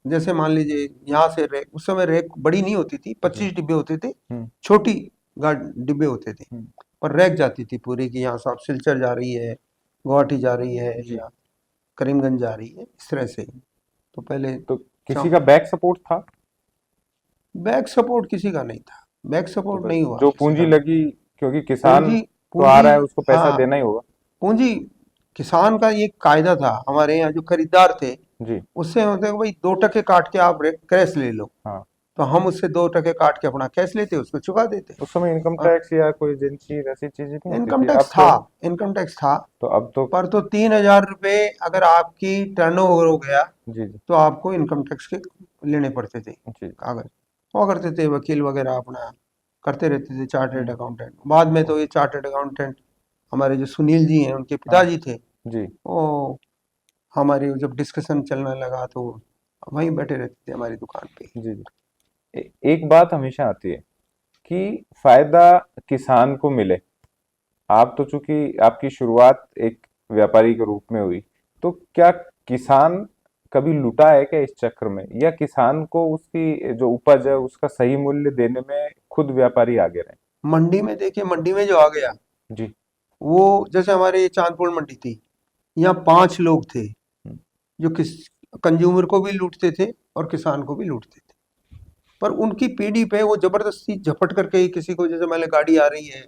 जैसे मान लीजिए यहाँ से रैक, उस समय रैक बड़ी नहीं होती थी, जी। 25 डिब्बे होते थे, हम्म। छोटी डिब्बे होते थे। हम्म। पर रैक जाती थी पूरी कि यहाँ से आप सिलचर जा रही है, गुवाहाटी जा रही है जी। या करीमगंज जा रही है, इस तरह से। तो पहले तो किसी का बैक सपोर्ट था? बैक सपोर्ट किसी का नहीं था, बैक तो सपोर्ट फिर नहीं हुआ जो किसी पूंजी का। लगी, क्योंकि किसान पूंजी, तो आ पूंजी, रहा है उसको पैसा हाँ, देना ही होगा। पूंजी, किसान का ये कायदा था हमारे यहाँ, जो खरीदार थे जी। उससे होते हैं भाई 2 टके काट के आप कैश ले लो। हाँ। तो हम उससे 2 टके काट के अपना कैश लेते, उसको चुका देते। उस समय इनकम और टैक्स या कोई एजेंसी ऐसी चीजें नहीं होती इनकम थी, टैक्स अब था, तो? इनकम टैक्स था। तो अब तो? पर तो 3 हज़ार रुपये अगर आपकी टर्नओवर हो गया जी। जी। तो आपको इनकम टैक्स के लेने पड़ते थे जी। कागज। हुआ करते थे, वकील वगैरह अपना करते रहते थे, चार्टर्ड हम्म। अकाउंटेंट। बाद में तो ये चार्टर्ड अकाउंटेंट हमारे जो सुनील जी हैं, उनके हाँ। पिताजी थे, जी। वो हमारी जब डिस्कशन चलने लगा तो वहीं बैठे रहते थे हमारी दुकान पे। जी। जी। एक बात हमेशा आती है कि फायदा किसान को मिले। आप तो चूंकि आपकी शुरुआत एक व्यापारी के रूप में हुई, तो क्या किसान कभी लुटा है क्या इस चक्र में, या किसान को उसकी जो उपज है उसका सही मूल्य देने में खुद व्यापारी आगे रहे? मंडी में देखिए, मंडी में जो आ गया, जी। वो जैसे हमारे ये चांदपुर मंडी थी, यहाँ 5 लोग थे हम्म। जो किस कंज्यूमर को भी लूटते थे और किसान को भी लूटते थे। पर उनकी पीढ़ी पे वो जबरदस्ती झपट करके ही किसी को, जैसे मान लो गाड़ी आ रही है,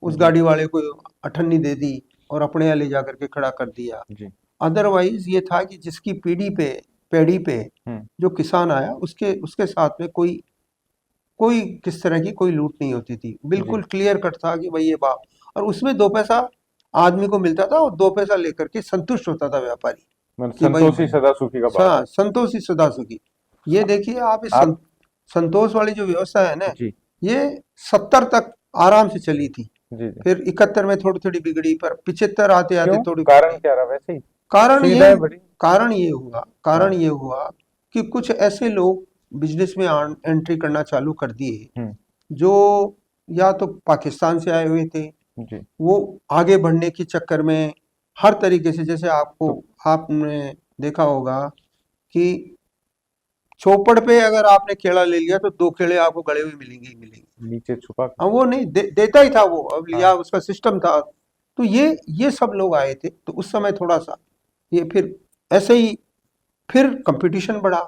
उस जी गाड़ी वाले को अठन्नी दे दी और अपने यहाँ ले जा करके खड़ा कर दिया। जी। अदरवाइज ये था कि जिसकी पेढ़ी पे हम्म। जो किसान आया उसके उसके साथ में कोई कोई किस तरह की कोई लूट नहीं होती थी, जी। बिल्कुल क्लियर कट था कि भाई ये बाप। और उसमें 2 पैसा आदमी को मिलता था और 2 पैसा लेकर के संतुष्ट होता था व्यापारी मतलब कि भाई संतोषी सदा सुखी का भाव है। संतोष ही सदा सुखी। ये देखिए आप, इस आप। संतोष वाली जो व्यवस्था है ना, जी ये 70 तक आराम से चली थी। जी जी। फिर 71 में थोड़ी थोड़ी बिगड़ी, पर 75 आते आते क्यों, थोड़ी कारण बिगड़ी। क्या रहा वैसे ही? कारण ये सुविधाएं बढ़ी। कारण हाँ। ये हुआ कि कुछ ऐसे लोग बिजनेस में एंट्री करना चालू कर दिए, हम्म। जो या तो पाकिस्तान से आए हुए थे, जी। वो आगे बढ़ने के चक्कर में हर तरीके से, जैसे तो आपने देखा होगा कि चौपड़ पे अगर आपने केला ले लिया तो 2 केले आपको गड़े हुए मिलेंगे ही मिलेंगे। नीचे छुपा कर। अब वो नहीं देता ही था, वो अब लिया, हाँ। उसका सिस्टम था। तो ये सब लोग आए थे, तो उस समय थोड़ा सा ये फिर ऐसे ही फिर कंपटीशन बढ़ा।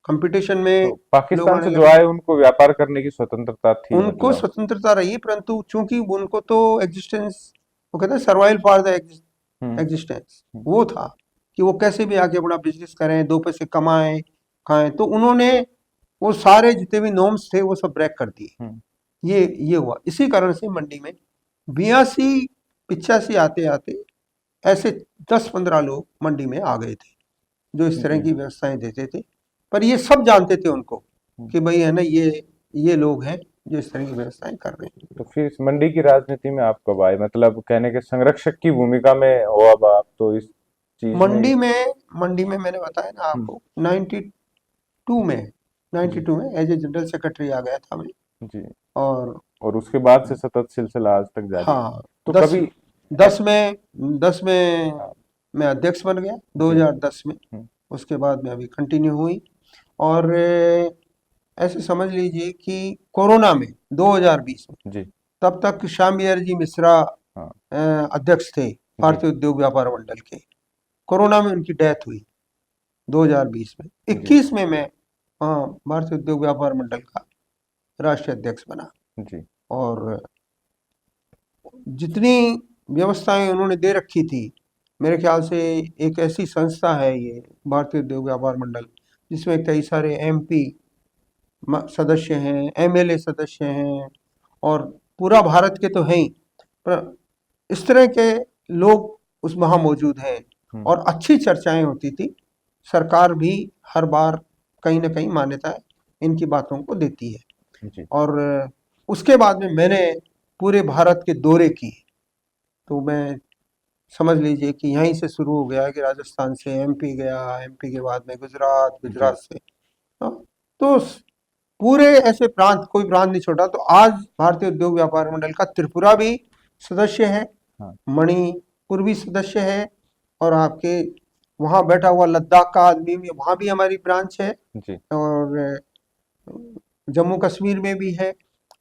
कंपटीशन में तो लोग पाकिस्तान आने से जो लगे, आए उनको व्यापार करने की स्वतंत्रता थी उनको मतलब। स्वतंत्रता रही, परंतु चूंकि उनको तो एग्जिस्टेंस, वो कहते हैं survival for the hmm. Existence, hmm. वो था कि वो कैसे भी आके अपना बिजनेस करें, 2 पैसे कमाएं, खाएं। तो उन्होंने वो सारे जितने भी नॉर्म्स थे वो सब ब्रेक कर दिए। हम्म। ये हुआ, इसी कारण से मंडी में 82 85 आते आते ऐसे 10 15 लोग मंडी में आ गए थे, जो इस तरह जी। की व्यवस्थाएं देते थे। पर ये सब जानते थे उनको हम्म। कि भाई है ना, ये लोग हैं जो इस तरह की व्यवस्थाएं कर रहे हैं। तो फिर इस मंडी की राजनीति में आप कब आए, मतलब कहने के संरक्षक की भूमिका में हो अब आप तो इस चीज में। मंडी में मैंने बताया ना हम्म। आपको, 92 में जी 92 में एज ए जनरल सेक्रेटरी आ गया था मैं। जी। और और उसके बाद से सतत सिलसिला आज तक जारी है। हाँ, तो दस कभी। दस में 10 में हाँ। मैं अध्यक्ष बन गया, जी। 2010 में। हम्म। उसके बाद में अभी कंटिन्यू हुई। और ऐसे समझ लीजिए कि कोरोना में 2020 में, जी। तब तक श्याम बिहारी जी मिश्रा हाँ। अध्यक्ष थे जी भारतीय उद्योग व्यापार मंडल के। कोरोना में उनकी डेथ हुई 2020 में। जी 21 में मैं भारतीय उद्योग व्यापार मंडल का राष्ट्रीय अध्यक्ष बना। जी। और जितनी व्यवस्थाएं उन्होंने दे रखी थी, मेरे ख्याल से एक ऐसी संस्था है ये भारतीय उद्योग व्यापार मंडल, जिसमें कई सारे एमपी सदस्य हैं, एमएलए सदस्य हैं, और पूरा भारत के तो हैं ही, पर इस तरह के लोग उस वहाँ मौजूद हैं। हम्म। और अच्छी चर्चाएं होती थी। सरकार भी हर बार कहीं ना कहीं मान्यता इनकी बातों को देती है। जी और उसके बाद में मैंने पूरे भारत के दौरे किए। तो मैं समझ लीजिए कि यहीं से शुरू हो गया कि राजस्थान से एमपी गया, एमपी के बाद में गुजरात, जी। गुजरात से तो पूरे ऐसे प्रांत, कोई प्रांत नहीं छोड़ा। तो आज भारतीय उद्योग व्यापार मंडल का त्रिपुरा भी सदस्य है, हाँ। मणिपुर भी सदस्य है, और आपके वहाँ बैठा हुआ लद्दाख का आदमी भी, वहाँ भी हमारी ब्रांच है। जी और जम्मू कश्मीर में भी है।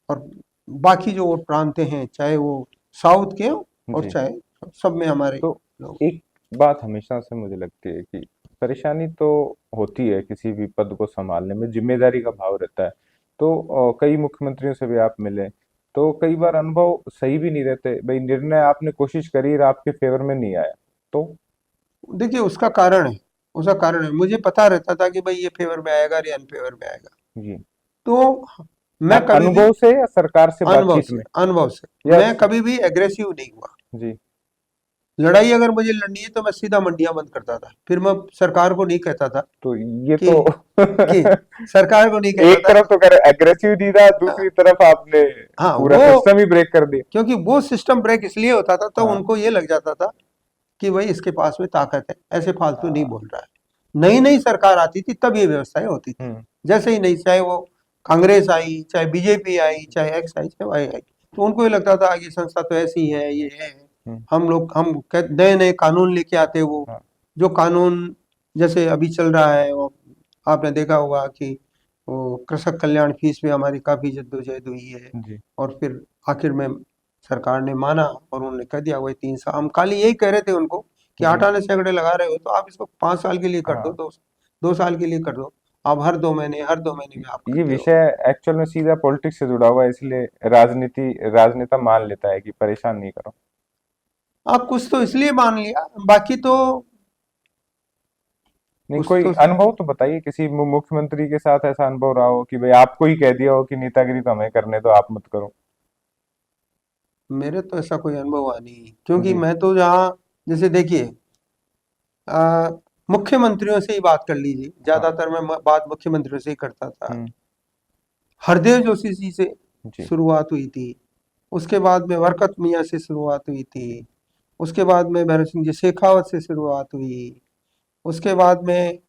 और बाकी जो और प्रांत हैं, चाहे वो साउथ के हों और जी। चाहे सब में हमारे तो लोग। एक बात हमेशा से मुझे लगती है कि परेशानी तो होती है किसी भी पद को संभालने में, जिम्मेदारी का भाव रहता है। तो कई मुख्यमंत्रियों से भी आप मिले, तो कई बार अनुभव सही भी नहीं रहते, भाई निर्णय आपने कोशिश करी और आपके फेवर में नहीं आया तो। देखिए, उसका कारण है, मुझे पता रहता था कि भाई ये फेवर में आएगा या अनफेवर में आएगा। जी। तो मैं कभी भी अनुभव से या सरकार से बातचीत में अनुभव से या। मैं कभी भी एग्रेसिव नहीं हुआ। जी लड़ाई अगर मुझे लड़नी है तो मैं सीधा मंडियां बंद करता था। फिर मैं सरकार को नहीं कहता था तो ये कि तो सरकार को नहीं कहता एक था तरफ तो कर एग्रेसिव नहीं था, हाँ, दूसरी तरफ आपने हाँ, पूरा वो सिस्टम ही ब्रेक कर दिया। क्योंकि वो सिस्टम ब्रेक इसलिए होता था, तो हाँ। उनको ये लग जाता था कि भाई इसके पास में ताकत है, ऐसे फालतू नहीं हाँ। बोल रहा है। नई नई सरकार आती थी तब ये व्यवस्थाएं होती थी। हम्म। जैसे ही नहीं, चाहे वो कांग्रेस आई, चाहे बीजेपी आई, चाहे एक्स आई, चाहे वाई आई, तो उनको ये लगता था ये संस्था तो ऐसी है, ये है। हम्म। हम नए नए कानून लेके आते, वो हाँ। जो कानून जैसे अभी चल रहा है, वो आपने देखा होगा कि वो कृषक कल्याण फीस में हमारी काफी जद्दोजहद हुई है। जी और फिर आखिर में सरकार ने माना और उन्होंने कह दिया वही 3 साल। हम खाली यही कह रहे थे उनको कि जी। आठ आने सैकड़े लगा रहे हो तो आप इसको 5 साल के लिए कर दो, हाँ। 2 साल के लिए कर दो। आप हर 2 महीने में आप ये करते हो। विषय एक्चुअल में सीधा पॉलिटिक्स से जुड़ा हुआ है, इसलिए राजनेता मान लेता है कि परेशान नहीं करो। आप कुछ तो इसलिए मान लिया, बाकी तो नहीं, कुछ कोई तो अनुभव तो बताइए, किसी मुख्यमंत्री के साथ ऐसा अनुभव रहा हो कि भाई आपको ही कह दिया हो कि नेतागिरी तो हमें करने दो, आप मत करो। मेरे तो ऐसा कोई अनुभव हुआ नहीं, क्योंकि जी। मैं तो जहाँ, जैसे देखिए, आ, मुख्यमंत्रियों से ही बात कर लीजिए, हाँ। ज्यादातर मैं बात मुख्यमंत्रियों से ही करता था। हम्म। हरदेव जोशी जी से जी। शुरुआत हुई थी, उसके बाद में बरकत मियाँ से शुरुआत हुई थी, उसके बाद में भैरव सिंह जी शेखावत से शुरुआत हुई, उसके बाद में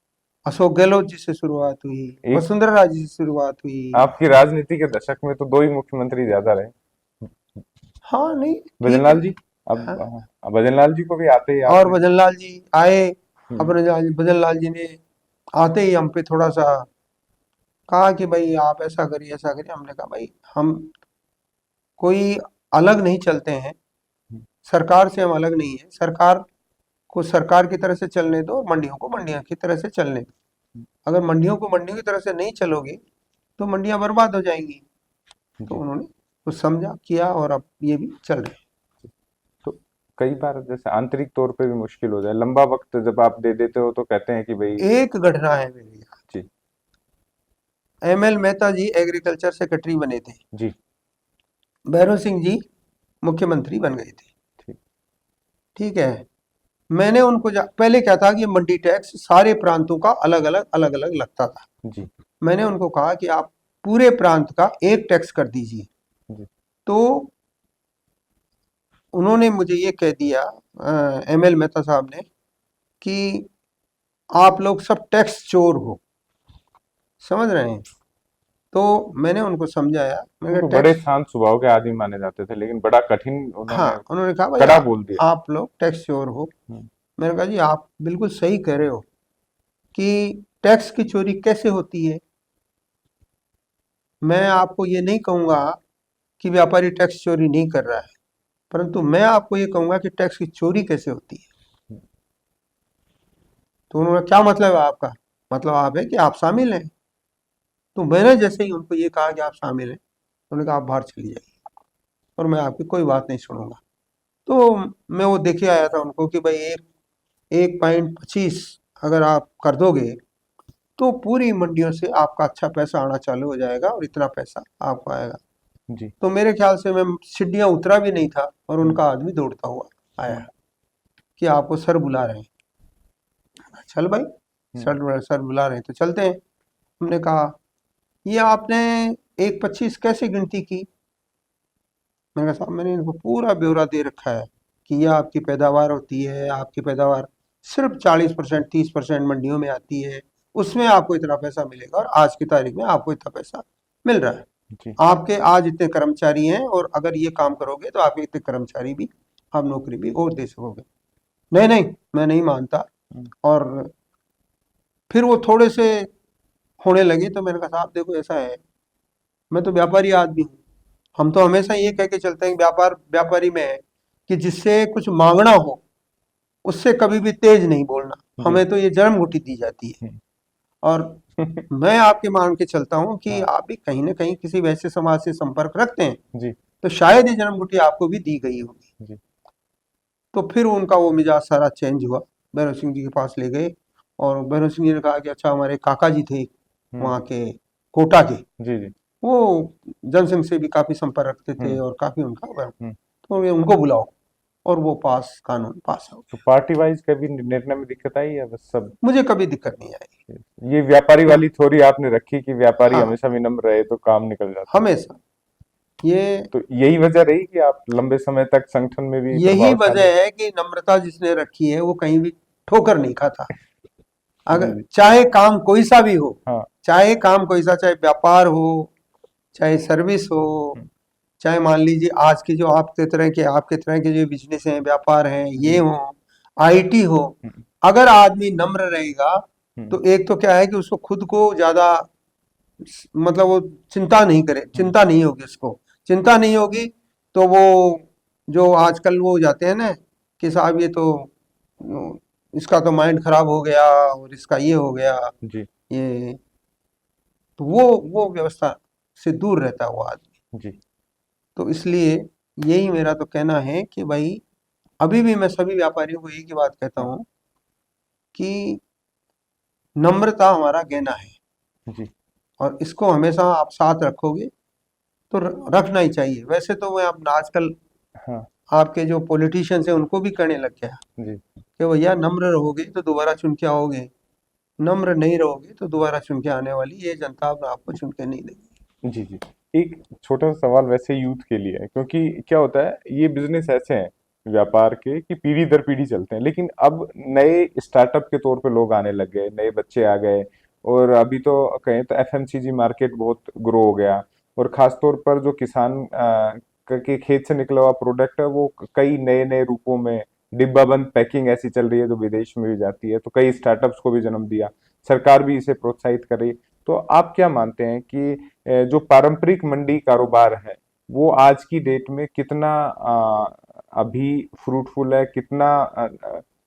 अशोक गहलोत जी से शुरुआत हुई, एक वसुंधरा राजे से शुरुआत हुई। आपकी राजनीति के दशक में तो दो ही मुख्यमंत्री ज्यादा रहे, हाँ नहीं, ठीक है। भजनलाल जी। हाँ, अब भजनलाल जी को भी आते ही और आपने। भजनलाल जी आए। हम्म। अपने भजनलाल जी ने आते ही हम पे थोड़ा सा कहा कि भाई आप ऐसा करिए ऐसा करिए। हमने कहा भाई हम कोई अलग नहीं चलते हैं, हम्म। सरकार से हम अलग नहीं है। सरकार को सरकार की तरह से चलने दो, और मंडियों को मंडियों की तरह से चलने दो। अगर मंडियों को मंडियों की तरह से नहीं चलोगे तो मंडियां बर्बाद हो जाएंगी। तो जी। उन्होंने कुछ समझा किया, और अब ये भी चल रहे तो कई बार जैसे आंतरिक तौर पे भी मुश्किल हो जाए, लंबा वक्त जब आप दे देते हो तो कहते हैं कि भाई। हैं। एक घटना है मेरे यहाँ, जी। एमएल मेहता जी एग्रीकल्चर सेक्रेटरी बने थे, जी। भैरव सिंह जी मुख्यमंत्री बन गए थे। ठीक। ठीक है। मैंने उनको पहले क्या था कि मंडी टैक्स सारे प्रांतों का अलग अलग लगता था। जी। मैंने उनको कहा कि आप पूरे प्रांत का एक टैक्स कर दीजिए। जी। तो उन्होंने मुझे ये कह दिया, एमएल मेहता साहब ने, कि आप लोग सब टैक्स चोर हो। समझ रहे हैं? तो मैंने उनको समझाया, वो मैंने तो कहा बड़े टैक्स, शांत स्वभाव के आदमी माने जाते थे, लेकिन बड़ा कठिन हाँ, उन्होंने उन्होंने कहा भाई कड़ा बोल दिया। आप लोग टैक्स चोर हो। हम्म। मैंने कहा जी आप बिल्कुल सही कह रहे हो कि टैक्स की चोरी कैसे होती है। मैं आपको ये नहीं कहूंगा कि व्यापारी टैक्स चोरी नहीं कर रहा है, परंतु मैं आपको ये कहूंगा कि टैक्स की चोरी कैसे होती है। तो उन्होंने, क्या मतलब है आपका? मतलब आप है कि आप शामिल हैं? तो मैंने जैसे ही उनको ये कहा कि आप शामिल हैं, उन्होंने कहा आप बाहर चली जाइए, और मैं आपकी कोई बात नहीं सुनूंगा। तो मैं वो देखे आया था उनको कि भाई 1.25 अगर आप कर दोगे तो पूरी मंडियों से आपका अच्छा पैसा आना चालू हो जाएगा, और इतना पैसा आपको आएगा। जी। तो मेरे ख्याल से मैं सीढ़ियां उतरा भी नहीं था, और हम्म। उनका आदमी दौड़ता हुआ आया हम्म। कि आपको सर बुला रहे हैं। चल भाई, हम्म। सर बुला रहे हैं तो चलते हैं। हमने कहा ये आपने 1.25 कैसे गिनती की? मैंने कहा साहब मैंने इनको पूरा ब्यौरा दे रखा है कि ये आपकी पैदावार होती है, आपकी पैदावार सिर्फ 40% 30% मंडियों में आती है, उसमें आपको इतना पैसा मिलेगा, और आज की तारीख में आपको इतना पैसा मिल रहा है। जी। आपके आज इतने कर्मचारी हैं, और अगर ये काम करोगे तो आपके इतने कर्मचारी भी, आप नौकरी भी और दे सकोगे। नहीं नहीं, मैं नहीं मानता। हम्म। और फिर वो थोड़े से होने लगे, तो मैंने कहा साहब देखो ऐसा है, मैं तो व्यापारी आदमी हूँ। हम तो हमेशा ये कह के चलते हैं कि व्यापारी में है कि जिससे कुछ मांगना हो उससे कभी भी तेज नहीं बोलना। जी। हमें तो ये जन्म घुटी दी जाती है। हम्म। और मैं आपके मान के चलता हूँ कि हाँ। आप भी कहीं ना कहीं किसी वैसे समाज से संपर्क रखते हैं, जी। तो शायद ये जन्म घुटी आपको भी दी गई होगी। जी। तो फिर उनका वो मिजाज सारा चेंज हुआ, भैरव सिंह जी के पास ले गए, और भैरव सिंह जी ने कहा कि अच्छा हमारे काका जी थे हम्म। वहाँ के, कोटा के, जी। जी। वो जनसंघ से भी काफी संपर्क रखते थे, हम्म। और काफी उनका, हम्म। तो ये उनको बुलाओ, और वो कानून पास हो तो गया। पार्टी वाइज कभी निर्णय में दिक्कत आई या बस सब। मुझे कभी दिक्कत नहीं आई। ये व्यापारी तो वाली थ्योरी आपने रखी कि व्यापारी हाँ, हमेशा विनम्र रहे तो काम निकल जाता है। हमेशा ये तो यही वजह रही कि आप लंबे समय तक संगठन में भी यही प्रभावशाली। वजह है कि नम्रता जिसने रखी है वो कहीं भी ठोकर नहीं खाता। जी। अगर जी। चाहे काम कोई सा भी हो, हाँ। चाहे काम कोई सा, चाहे व्यापार हो, चाहे सर्विस हो, हम्म। चाहे मान लीजिए आज की जो आपके तरह के जो बिजनेस हैं, व्यापार हैं, ये जी। हो, आईटी हो, हम्म। अगर आदमी नम्र रहेगा हम्म। तो एक तो क्या है कि उसको खुद को ज्यादा, मतलब वो चिंता नहीं करे, हम्म। चिंता नहीं होगी उसको, चिंता नहीं होगी। तो वो जो आजकल वो हो जाते हैं ना कि साहब ये तो इसका तो माइंड खराब हो गया, और इसका ये हो गया, जी। ये तो वो व्यवस्था से दूर रहता है वो आदमी। जी। तो इसलिए यही मेरा तो कहना है कि भाई अभी भी मैं सभी व्यापारियों को एक ही बात कहता हूँ कि नम्रता हमारा गहना है, जी। और इसको हमेशा आप साथ रखोगे तो रखना ही चाहिए। वैसे तो मैं अब आजकल हाँ। आपके जो पॉलिटिशियंस हैं उनको भी कहने लग गया जी। कि भैया नम्र रहोगे तो दोबारा चुन के आओगे, नम्र नहीं रहोगे तो दोबारा चुन के आने वाली ये जनता अब आपको चुन के नहीं देगी। जी। जी। एक छोटा सा सवाल वैसे यूथ के लिए है, क्योंकि क्या होता है, ये बिजनेस ऐसे हैं व्यापार के कि पीढ़ी दर पीढ़ी चलते हैं, लेकिन अब नए स्टार्टअप के तौर पे लोग आने लग गए, नए बच्चे आ गए। और अभी तो कहें तो एफएमसीजी मार्केट बहुत ग्रो हो गया। और खास तौर पर जो किसान के खेत से निकला हुआ प्रोडक्ट है, वो कई नए नए रूपों में डिब्बाबंद पैकिंग ऐसी चल रही है जो विदेश में भी जाती है, तो कई स्टार्टअप्स को भी जन्म दिया। सरकार भी इसे प्रोत्साहित कर रही है। तो आप क्या मानते हैं कि जो पारंपरिक मंडी कारोबार है वो आज की डेट में कितना अभी फ्रूटफुल है, कितना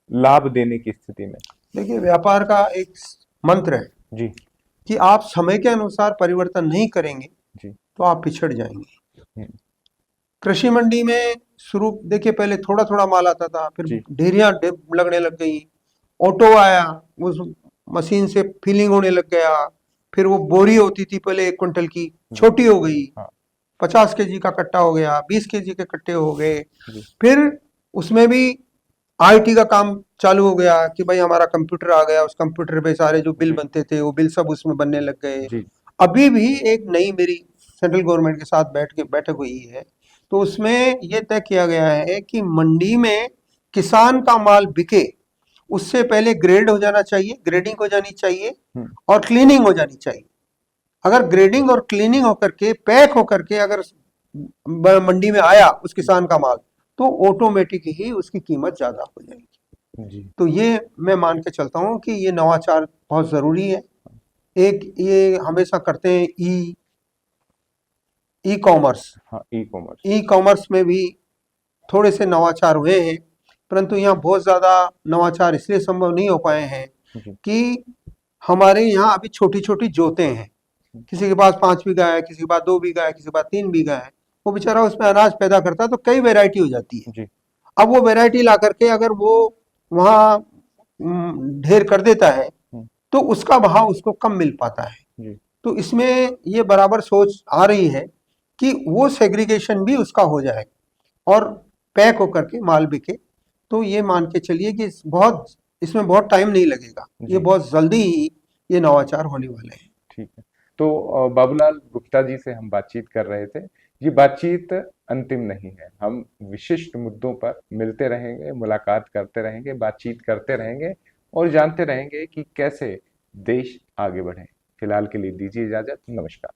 लाभ देने की स्थिति में? देखिए, व्यापार का एक मंत्र है जी। कि आप समय के अनुसार परिवर्तन नहीं करेंगे जी। तो आप पिछड़ जाएंगे। हम्म। कृषि मंडी में शुरू देखिए, पहले थोड़ा थोड़ा माल आता था, फिर जी। ढेरियां लगने लग गई, ऑटो आया, उस मशीन से फिलिंग होने लग गया, फिर वो बोरी होती थी पहले 1 क्विंटल की, जी। छोटी हो गई, हाँ। 50 केजी का कट्टा हो गया, 20 केजी के कट्टे हो गए। जी। फिर उसमें भी आईटी का काम चालू हो गया कि भाई हमारा कंप्यूटर आ गया, उस कंप्यूटर पे सारे जो बिल जी। बनते थे वो बिल सब उसमें बनने लग गए। जी। अभी भी एक नई मेरी सेंट्रल गवर्नमेंट के साथ बैठक हुई है, तो उसमें ये तय किया गया है कि मंडी में किसान का माल बिके उससे पहले ग्रेड हो जाना चाहिए, ग्रेडिंग हो जानी चाहिए हम्म। और क्लीनिंग हो जानी चाहिए। अगर ग्रेडिंग और क्लीनिंग होकर के पैक होकर के अगर मंडी में आया उस किसान का माल, तो ऑटोमेटिक ही उसकी कीमत ज्यादा हो जाएगी। जी। तो ये मैं मान के चलता हूँ कि ये नवाचार बहुत जरूरी है। एक ये हमेशा करते हैं ई कॉमर्स। हाँ, ई कॉमर्स। ई कॉमर्स में भी थोड़े से नवाचार हुए हैं, परंतु यहाँ बहुत ज़्यादा नवाचार इसलिए संभव नहीं हो पाए हैं जी। कि हमारे यहाँ अभी छोटी छोटी जोतें हैं। किसी के पास 5 बीघा है, किसी के पास 2 बीघा है, किसी के पास 3 बीघा है, वो बेचारा उसमें अनाज पैदा करता है तो कई वैरायटी हो जाती है। जी। अब वो वैरायटी ला करके अगर वो वहाँ ढेर कर देता है हम्म। तो उसका भाव उसको कम मिल पाता है। जी। तो इसमें ये बराबर सोच आ रही है कि वो सेग्रीगेशन भी उसका हो जाए और पैक होकर के माल बिके। तो ये मान के चलिए कि इसमें बहुत टाइम नहीं लगेगा, ये जी। बहुत जल्दी ही ये नवाचार होने वाले हैं। ठीक है। तो बाबूलाल गुप्ता जी से हम बातचीत कर रहे थे। ये बातचीत अंतिम नहीं है, हम विशिष्ट मुद्दों पर मिलते रहेंगे, मुलाकात करते रहेंगे, बातचीत करते रहेंगे और जानते रहेंगे कि कैसे देश आगे बढ़े। फिलहाल के लिए दीजिए इजाजत। नमस्कार।